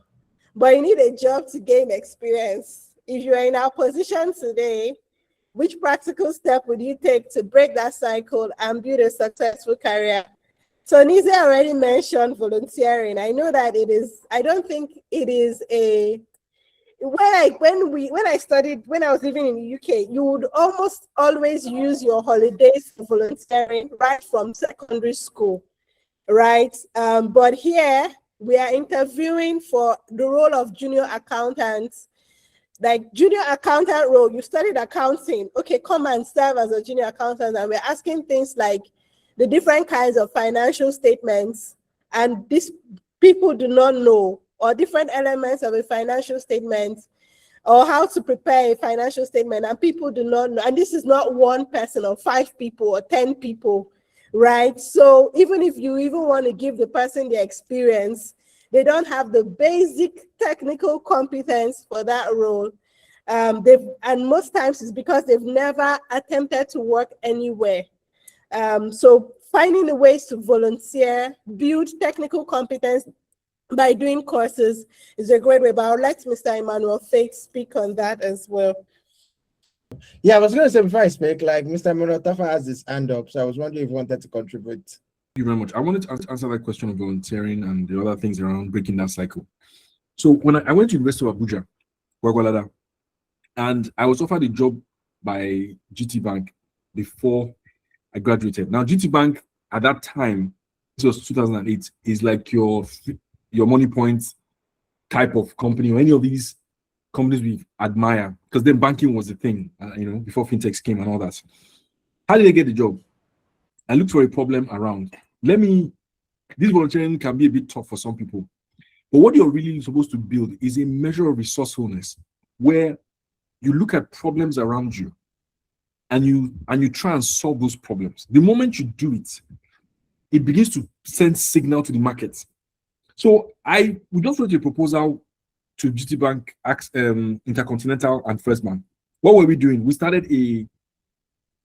but you need a job to gain experience. If you're in our position today, which practical step would you take to break that cycle and build a successful career? So Onize already mentioned volunteering. I know that it is, I don't think it is a, when I was living in the UK, you would almost always use your holidays for volunteering right from secondary school, right? But here we are interviewing for the role of junior accountants. Like junior accountant role, you studied accounting, okay, come and serve as a junior accountant. And we're asking things like the different kinds of financial statements, and these people do not know, or different elements of a financial statement, or how to prepare a financial statement, and people do not know. And this is not one person or 5 people or 10 people, right? So even if you even want to give the person the experience, they don't have the basic technical competence for that role. And most times it's because they've never attempted to work anywhere. So finding the ways to volunteer, build technical competence by doing courses is a great way. But I would like Mr. Emmanuel Faith speak on that as well. Yeah, I was going to say before I speak, like Mr. Emmanuel Tarfa has his hand up, so I was wondering if you wanted to contribute. Thank you very much. I wanted to answer that question of volunteering and the other things around breaking that cycle. So when I went to University of Abuja, Gwagwalada, and I was offered a job by GT Bank before I graduated. Now, GT Bank at that time, this was 2008, is like your Money Point type of company, or any of these companies we admire, because then banking was the thing, before fintechs came and all that. How did I get the job? I looked for a problem around. This volunteering can be a bit tough for some people, but what you're really supposed to build is a measure of resourcefulness, where you look at problems around you and you try and solve those problems. The moment you do it, it begins to send signal to the market. So we just wrote a proposal to GT Bank, Intercontinental, and First Bank. What were we doing? We started a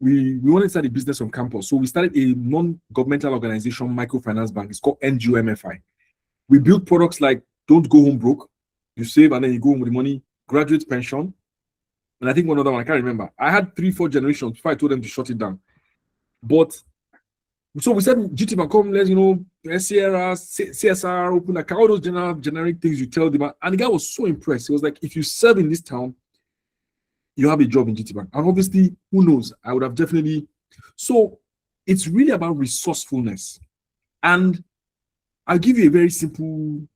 we wanted to start a business on campus. So we started a non-governmental organization, microfinance bank. It's called NGOMFI. We build products like don't go home broke. You save and then you go home with the money, graduate pension. And I think one other one, I can't remember. I had 3-4 generations before I told them to shut it down. But so we said, GT come, let's, SCRS, CSR, open account, all those generic things you tell them. And the guy was so impressed. He was like, if you serve in this town, you have a job in GT Bank. And obviously, who knows? I would have definitely. So it's really about resourcefulness. And I'll give you a very simple.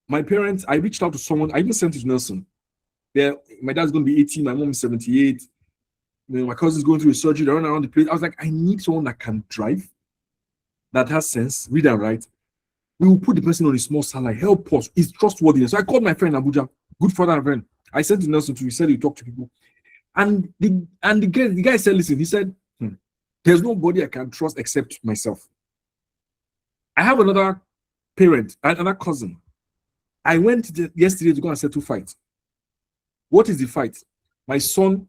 My parents, I reached out to someone, I even sent it to Nelson. My dad's going to be 80, my mom is 78. My cousin's going through a surgery, they run around the place. I was like, I need someone that can drive, that has sense, read and write. We will put the person on a small salary, help us. It's trustworthy. So I called my friend Abuja, good father and friend. I sent to Nelson too. He said he talk to people. And the guy said, listen, he said, there's nobody I can trust except myself. I have another parent, another cousin. I went yesterday to go and settle fight. What is the fight? My son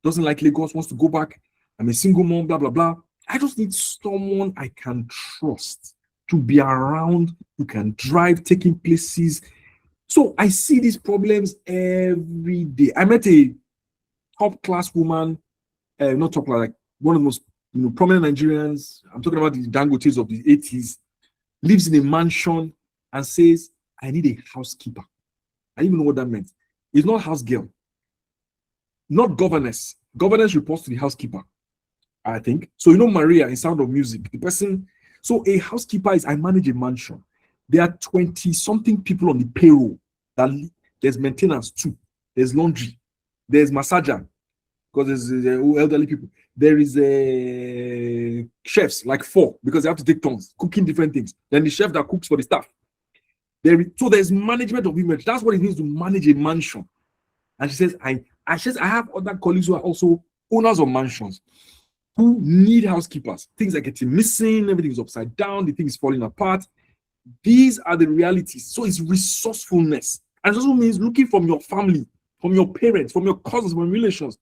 doesn't like Lagos, wants to go back. I'm a single mom, blah, blah, blah. I just need someone I can trust to be around, who can drive, taking places. So I see these problems every day. I met a top-class woman, not top class, like one of the most prominent Nigerians. I'm talking about the Dangotes of the 80s, lives in a mansion and says, I need a housekeeper. I didn't even know what that meant. It's not house girl, not governess. Governess reports to the housekeeper, I think. So Maria in Sound of Music, the person. So a housekeeper is, I manage a mansion. There are 20-something people on the payroll. There's maintenance too. There's laundry. There's massager, because there's elderly people. There is a chefs, like 4, because they have to take turns, cooking different things. Then the chef that cooks for the staff. So there's management of image. That's what it means to manage a mansion. And she says, I have other colleagues who are also owners of mansions who need housekeepers. Things are getting missing, everything is upside down, the thing is falling apart. These are the realities. So it's resourcefulness. And it also means looking from your family, from your parents, from your cousins, from your relations.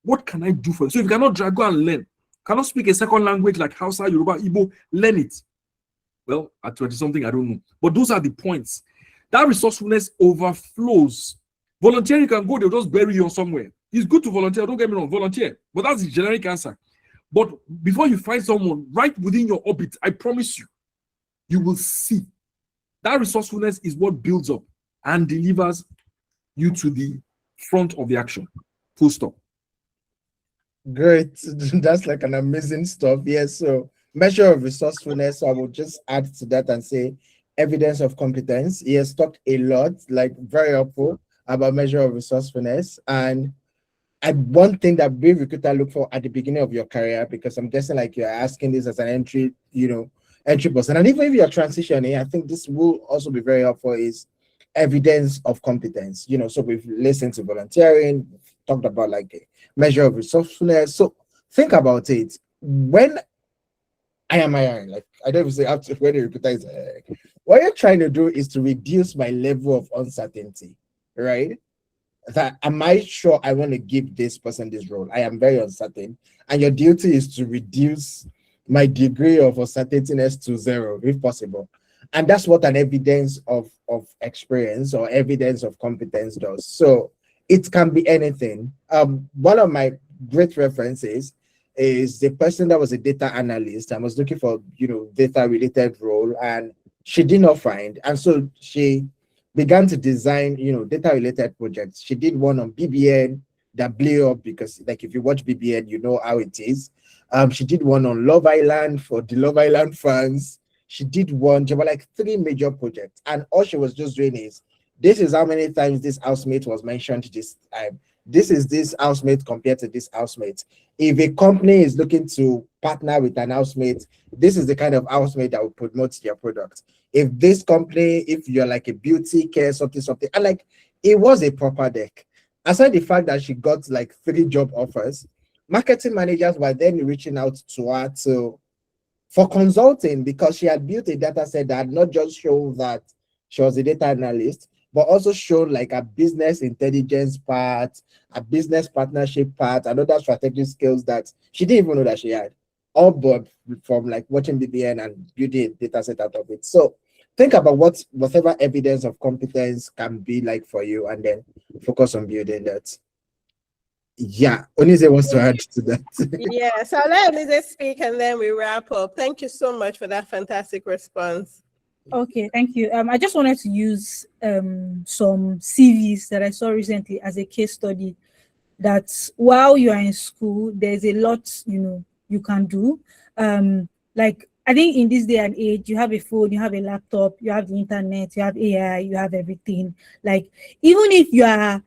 What can I do for you? So if you cannot go and learn, cannot speak a second language like Hausa, Yoruba, Igbo, learn it. Well, at 20-something, I don't know. But those are the points. That resourcefulness overflows. Volunteering, you can go, they'll just bury you somewhere. It's good to volunteer, don't get me wrong, volunteer. But that's the generic answer. But before you find someone right within your orbit, I promise you, you will see. That resourcefulness is what builds up and delivers you to the front of the action. Full stop. Great. That's like an amazing stuff. Yes. So measure of resourcefulness. So I will just add to that and say evidence of competence. He has talked a lot, like very helpful about measure of resourcefulness. And one thing that we recruiter look for at the beginning of your career, because I'm guessing like you're asking this as an entry person. And even if you're transitioning, I think this will also be very helpful, is evidence of competence. So we've listened to volunteering, talked about like a measure of resourcefulness. So think about it. When I don't even say after when the recruiter is what you're trying to do is to reduce my level of uncertainty, right? That am I sure I want to give this person this role? I am very uncertain. And your duty is to reduce my degree of uncertainty to 0, if possible. And that's what an evidence of experience or evidence of competence does. So it can be anything. One of my great references is the person that was a data analyst and was looking for, data related role, and she did not find. And so she began to design, data related projects. She did one on BBN that blew up because, like, if you watch BBN, you know how it is. She did one on Love Island for the Love Island fans. She did one. There were like 3 major projects, and all she was just doing is, this is how many times this housemate was mentioned this time. This is this housemate compared to this housemate. If a company is looking to partner with an housemate, this is the kind of housemate that will promote their product. If this company, if you're like a beauty care, something, and like, it was a proper deck. Aside the fact that she got like 3 job offers, marketing managers were then reaching out to her for consulting, because she had built a data set that not just showed that she was a data analyst, but also shown like a business intelligence part, a business partnership part, and other strategic skills that she didn't even know that she had, all but from like watching BBN and building a data set out of it. So think about whatever evidence of competence can be like for you, and then focus on building that. Yeah, Onize wants to add to that. Yeah, so I'll let Onize speak and then we wrap up. Thank you so much for that fantastic response. Okay, thank you. I just wanted to use some CVs that I saw recently as a case study. That while you are in school, there's a lot you can do. Like I think in this day and age, you have a phone, you have a laptop, you have the internet, you have AI, you have everything. Like even if you are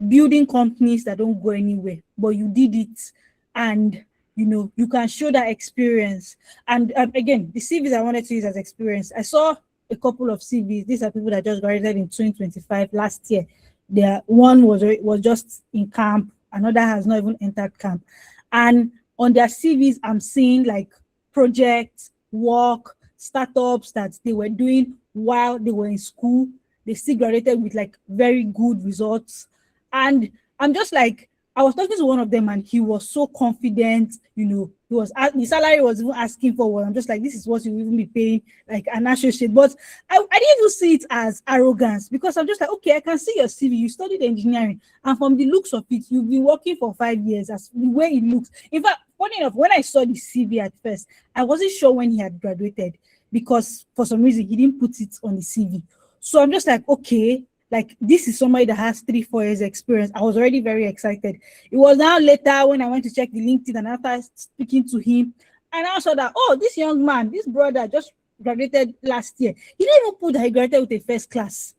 building companies that don't go anywhere, but you did it, and you can show that experience. And again, the CVs I wanted to use as experience, I saw a couple of CVs. These are people that just graduated in 2025 last year. Their one was just in camp, another has not even entered camp, and on their CVs I'm seeing like projects, work, startups that they were doing while they were in school. They still graduated with like very good results. And I'm just like, I was talking to one of them and he was so confident, he was the salary was even asking for what. I'm just like, this is what you will even be paying like an associate. But I didn't even see it as arrogance, because I'm just like, okay, I can see your CV, you studied engineering, and from the looks of it, you've been working for 5 years, as the way it looks. In fact, funny enough, when I saw the CV at first, I wasn't sure when he had graduated, because for some reason he didn't put it on the CV. So I'm just like, okay, like this is somebody that has 3-4 years experience. I was already very excited. It was now later when I went to check the LinkedIn, and after speaking to him, and I saw that, oh, this young man, this brother just graduated last year. He didn't even put that he graduated with a first class.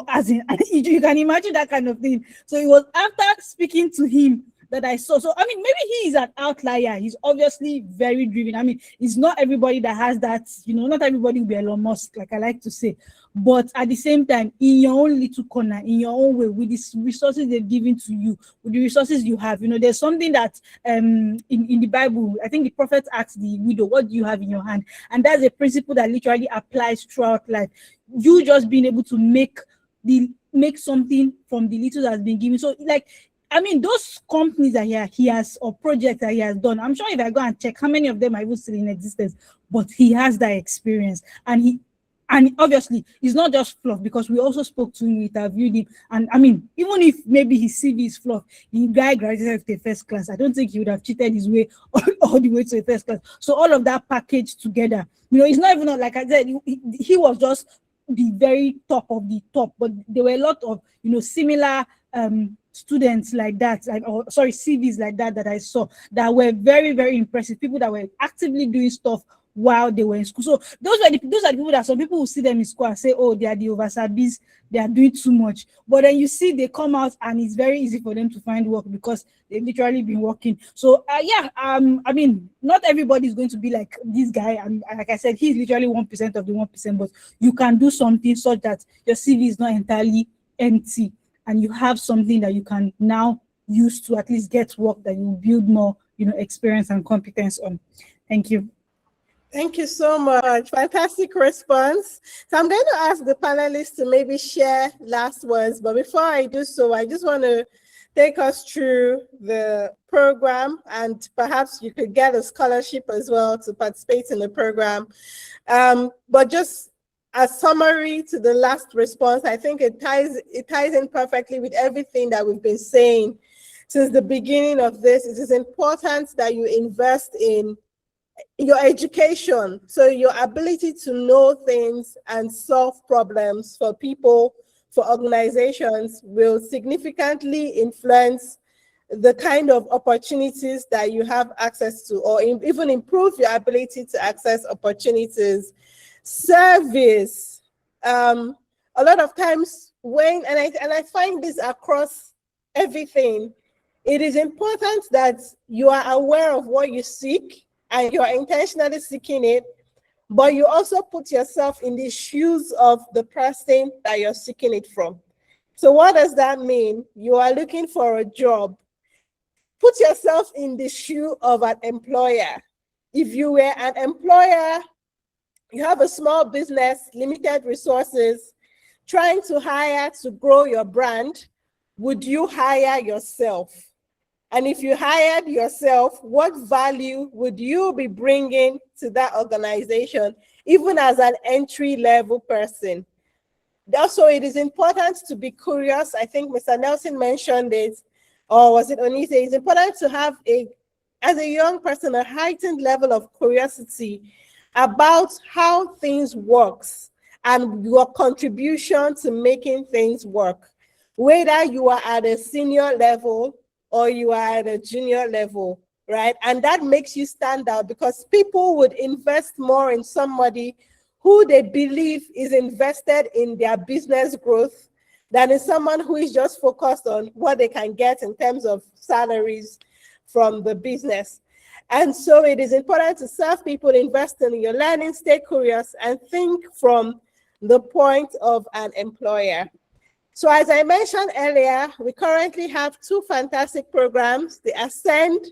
As in, you can imagine that kind of thing. So it was after speaking to him that I saw. So I mean, maybe he is an outlier. He's obviously very driven. I mean, it's not everybody that has that, not everybody will be Elon Musk, like I like to say. But at the same time, in your own little corner, in your own way, with these resources they've given to you, with the resources you have, there's something that in the Bible, I think the prophet asked the widow, what do you have in your hand? And that's a principle that literally applies throughout life. You just being able to make something from the little that's been given. So like, I mean, those companies that he has, or projects that he has done, I'm sure if I go and check how many of them are even still in existence, but he has that experience. And obviously, it's not just fluff, because we also spoke to him, we interviewed him. And I mean, even if maybe his CV is fluff, the guy graduated with a first class. I don't think he would have cheated his way all the way to a first class. So all of that packaged together, it's not even like I said, he was just the very top of the top, but there were a lot of similar students like that, CVs like that I saw that were very, very impressive. People that were actively doing stuff while they were in school. So those are the people that some people will see them in school and say, oh, they are the oversabis, they are doing too much. But then you see they come out and it's very easy for them to find work, because they've literally been working. So I mean, not everybody is going to be like this guy. And like I said, he's literally 1% of the 1%, but you can do something such that your CV is not entirely empty, and you have something that you can now use to at least get work that you build more, experience and competence on. Thank you. Thank you so much. Fantastic response. So I'm going to ask the panelists to maybe share last words, but before I do so, I just want to take us through the program, and perhaps you could get a scholarship as well to participate in the program. But just a summary to the last response, I think it ties in perfectly with everything that we've been saying since the beginning of this. It is important that you invest in your education, so your ability to know things and solve problems for people, for organizations, will significantly influence the kind of opportunities that you have access to, or even improve your ability to access opportunities. Service, a lot of times and I find this across everything, it is important that you are aware of what you seek and you are intentionally seeking it, but you also put yourself in the shoes of the person that you're seeking it from. So what does that mean? You are looking for a job. Put yourself in the shoe of an employer. If you were an employer, you have a small business, limited resources, trying to hire to grow your brand, would you hire yourself? And if you hired yourself, what value would you be bringing to that organization, even as an entry-level person? Also, it is important to be curious. I think Mr. Nelson mentioned it, or was it Onize? It's important to have, as a young person, a heightened level of curiosity about how things works and your contribution to making things work, whether you are at a senior level or you are at a junior level, right? And that makes you stand out because people would invest more in somebody who they believe is invested in their business growth than in someone who is just focused on what they can get in terms of salaries from the business. And so it is important to serve people, invest in your learning, stay curious, and think from the point of an employer. So as I mentioned earlier, we currently have 2 fantastic programs, the Ascend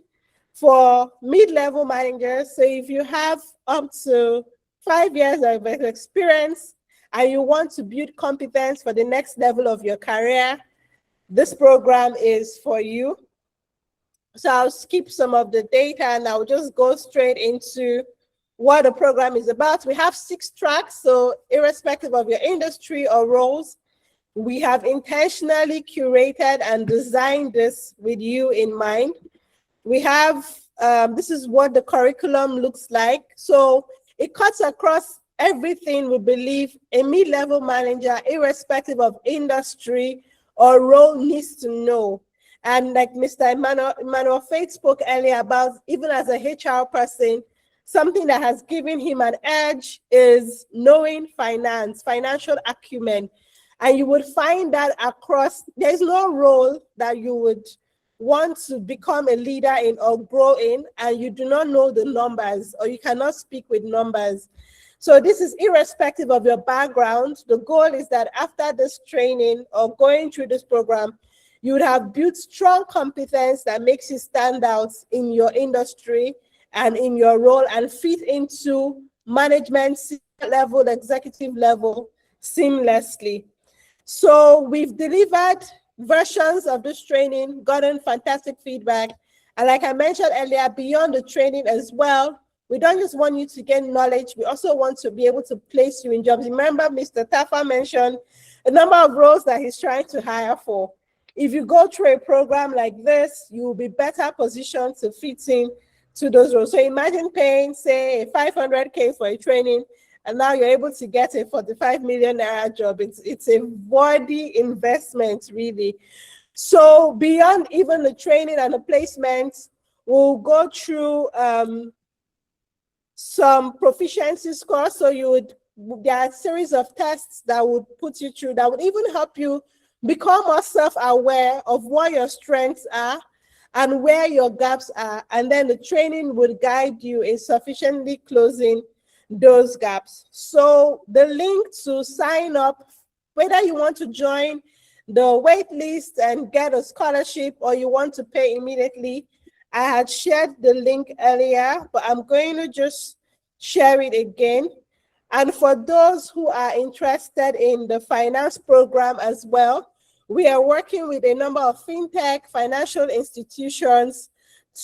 for mid-level managers. So if you have up to 5 years of experience and you want to build competence for the next level of your career, this program is for you. So I'll skip some of the data and I'll just go straight into what the program is about. We have 6 tracks, so irrespective of your industry or roles, we have intentionally curated and designed this with you in mind. We have, this is what the curriculum looks like. So it cuts across everything we believe a mid-level manager, irrespective of industry or role, needs to know. And like Mr. Emmanuel Faith spoke earlier about, even as a HR person, something that has given him an edge is knowing finance, financial acumen. And you would find that across, there's no role that you would want to become a leader in or grow in, and you do not know the numbers or you cannot speak with numbers. So this is irrespective of your background. The goal is that after this training or going through this program, you would have built strong competence that makes you stand out in your industry and in your role and fit into management level, executive level seamlessly. So we've delivered versions of this training, gotten fantastic feedback. And like I mentioned earlier, beyond the training as well, we don't just want you to gain knowledge, we also want to be able to place you in jobs. Remember, Mr. Tarfa mentioned a number of roles that he's trying to hire for. If you go through a program like this, you will be better positioned to fit in to those roles. So imagine paying, say, $500K for a training, and now you're able to get a 45 million naira job. It's a worthy investment, really. So beyond even the training and the placements, we'll go through some proficiency scores. So there are a series of tests that would put you through, that would even help you become more self-aware of what your strengths are and where your gaps are. And then the training would guide you in sufficiently closing those gaps. So the link to sign up, whether you want to join the wait list and get a scholarship or you want to pay immediately, I had shared the link earlier, but I'm going to just share it again. And for those who are interested in the finance program as well, we are working with a number of fintech financial institutions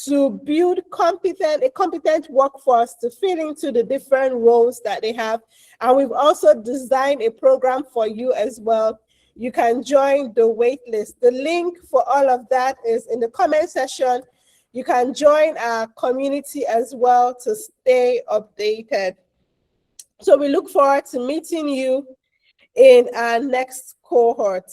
to build a competent workforce to fit into the different roles that they have. And we've also designed a program for you as well. You can join the wait list. The link for all of that is in the comment section. You can join our community as well to stay updated. So we look forward to meeting you in our next cohort.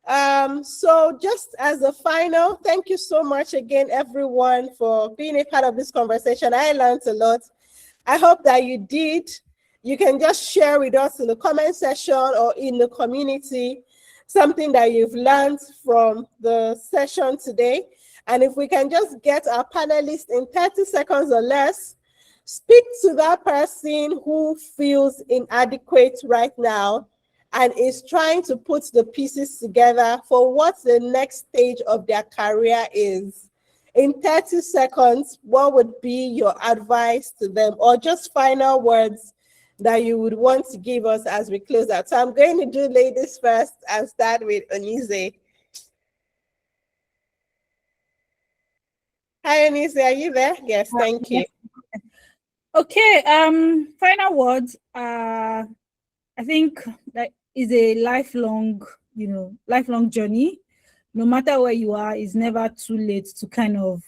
So just as a final, thank you so much again, everyone, for being a part of this conversation. I learned a lot. I hope that you did. You can just share with us in the comment section or in the community something that you've learned from the session today. And if we can just get our panelists in 30 seconds or less, speak to that person who feels inadequate right now and is trying to put the pieces together for what the next stage of their career is. In 30 seconds, what would be your advice to them, or just final words that you would want to give us as we close out. So I'm going to do ladies first and start with Onize. Hi, Onize, are you there? Yes, thank you. Okay, final words. I think that is a lifelong journey. No matter where you are, it's never too late to kind of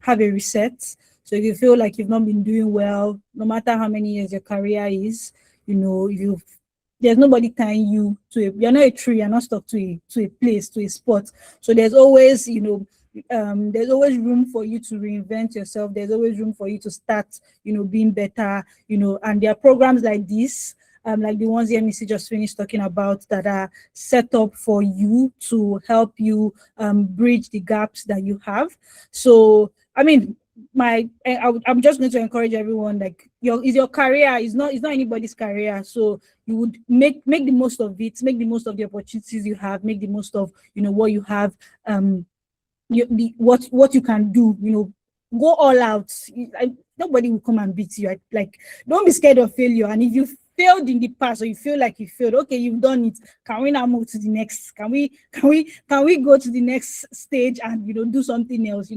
have a reset. So if you feel like you've not been doing well, no matter how many years your career is, there's nobody tying you to you're not a tree, you're not stuck to a place, to a spot. So there's always, there's always room for you to reinvent yourself. There's always room for you to start, being better, and there are programs like this, like the ones MEC just finished talking about, that are set up for you to help you bridge the gaps that you have. So, I mean, I'm just going to encourage everyone, like your career is not anybody's career. So you would make the most of it, make the most of the opportunities you have, make the most of what you have, what you can do, go all out. Nobody will come and beat you. Like, don't be scared of failure. And if you failed in the past, or you feel like you failed, okay, you've done it. Can we now move to the next? Can we go to the next stage and do something else?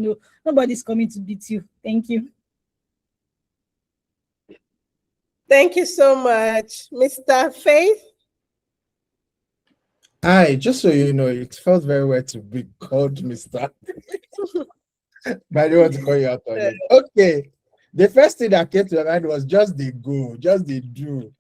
Nobody's coming to beat you. Thank you. Thank you so much, Mr. Faith. Hi, just so you know, it felt very well to be called Mr. But I don't want to call you out on it. Okay. The first thing that came to my mind was just the go, just the do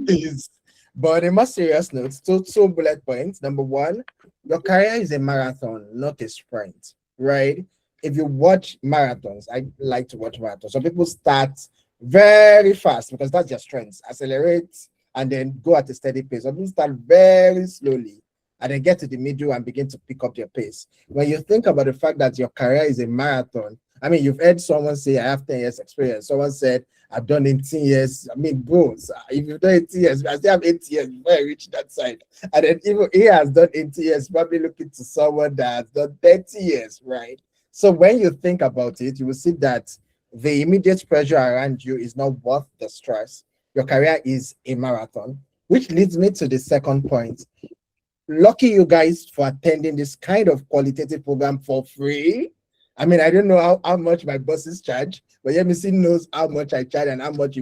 things. But on a more serious note, two bullet points. Number one, your career is a marathon, not a sprint, right? If you watch marathons, I like to watch marathons. So people start very fast because that's their strength. Accelerate and then go at a steady pace. Some people start very slowly and then get to the middle and begin to pick up their pace. When you think about the fact that your career is a marathon, I mean, you've heard someone say, I have 10 years experience. Someone said, I've done 18 years. I mean, bros, if you've done 18 years, I still have 8 years before I reach that side. And then even he has done 80 years, probably looking to someone that has done 30 years, right? So when you think about it, you will see that the immediate pressure around you is not worth the stress. Your career is a marathon, which leads me to the second point. Lucky you guys for attending this kind of qualitative program for free. I mean, I don't know how much my bosses charge, but MEC knows how much I charge and how much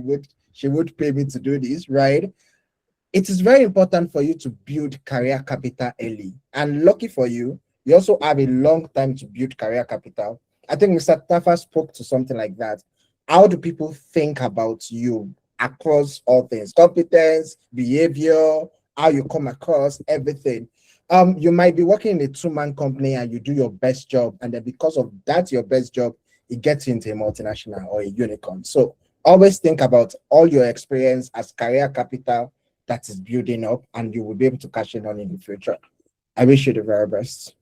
she would pay me to do this, right? It is very important for you to build career capital early. And lucky for you, you also have a long time to build career capital. I think Mr. Tarfa spoke to something like that. How do people think about you across all things? Competence, behavior, how you come across, everything. You might be working in a two-man company and you do your best job, and then because of that, your best job, it gets you into a multinational or a unicorn. So always think about all your experience as career capital that is building up, and you will be able to cash in on in the future. I wish you the very best.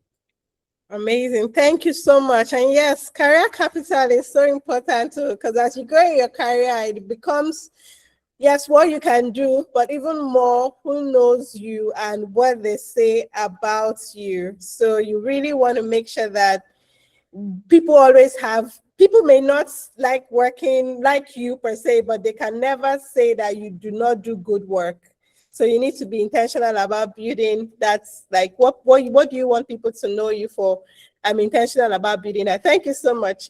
Amazing. Thank you so much. And yes, career capital is so important too, because as you grow in your career, it becomes, yes, what you can do, but even more, who knows you and what they say about you. So you really want to make sure that people may not like working like you per se, but they can never say that you do not do good work. So you need to be intentional about building that. Like, what do you want people to know you for? I'm intentional about building that. Thank you so much.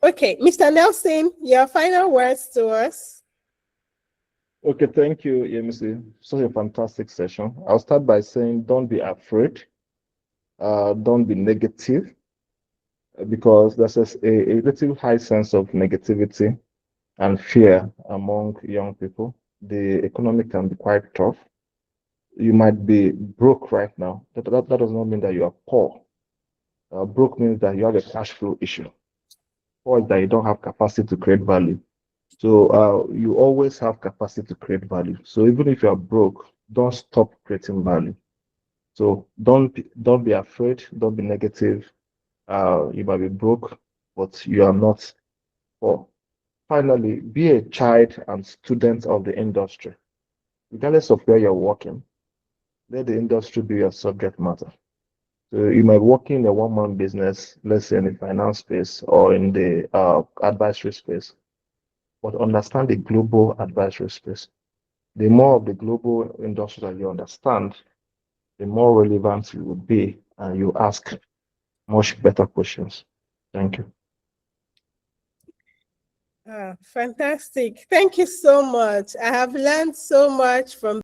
Okay, Mr. Nelson, your final words to us. Okay, thank you, MEC. Such a fantastic session. I'll start by saying, don't be afraid. Don't be negative, because there's a relatively high sense of negativity and fear among young people. The economy can be quite tough. You might be broke right now. That does not mean that you are poor. Broke means that you have a cash flow issue, or that you don't have capacity to create value. So you always have capacity to create value. So even if you are broke, don't stop creating value. So don't be afraid. Don't be negative. You might be broke, but you are not poor. Finally, be a child and student of the industry. Regardless of where you're working, let the industry be your subject matter. So you might work in a one-man business, let's say in the finance space or in the advisory space. but understand the global advisory space. The more of the global industry that you understand, the more relevant you will be, and you ask much better questions. Thank you. Fantastic. Thank you so much. I have learned so much from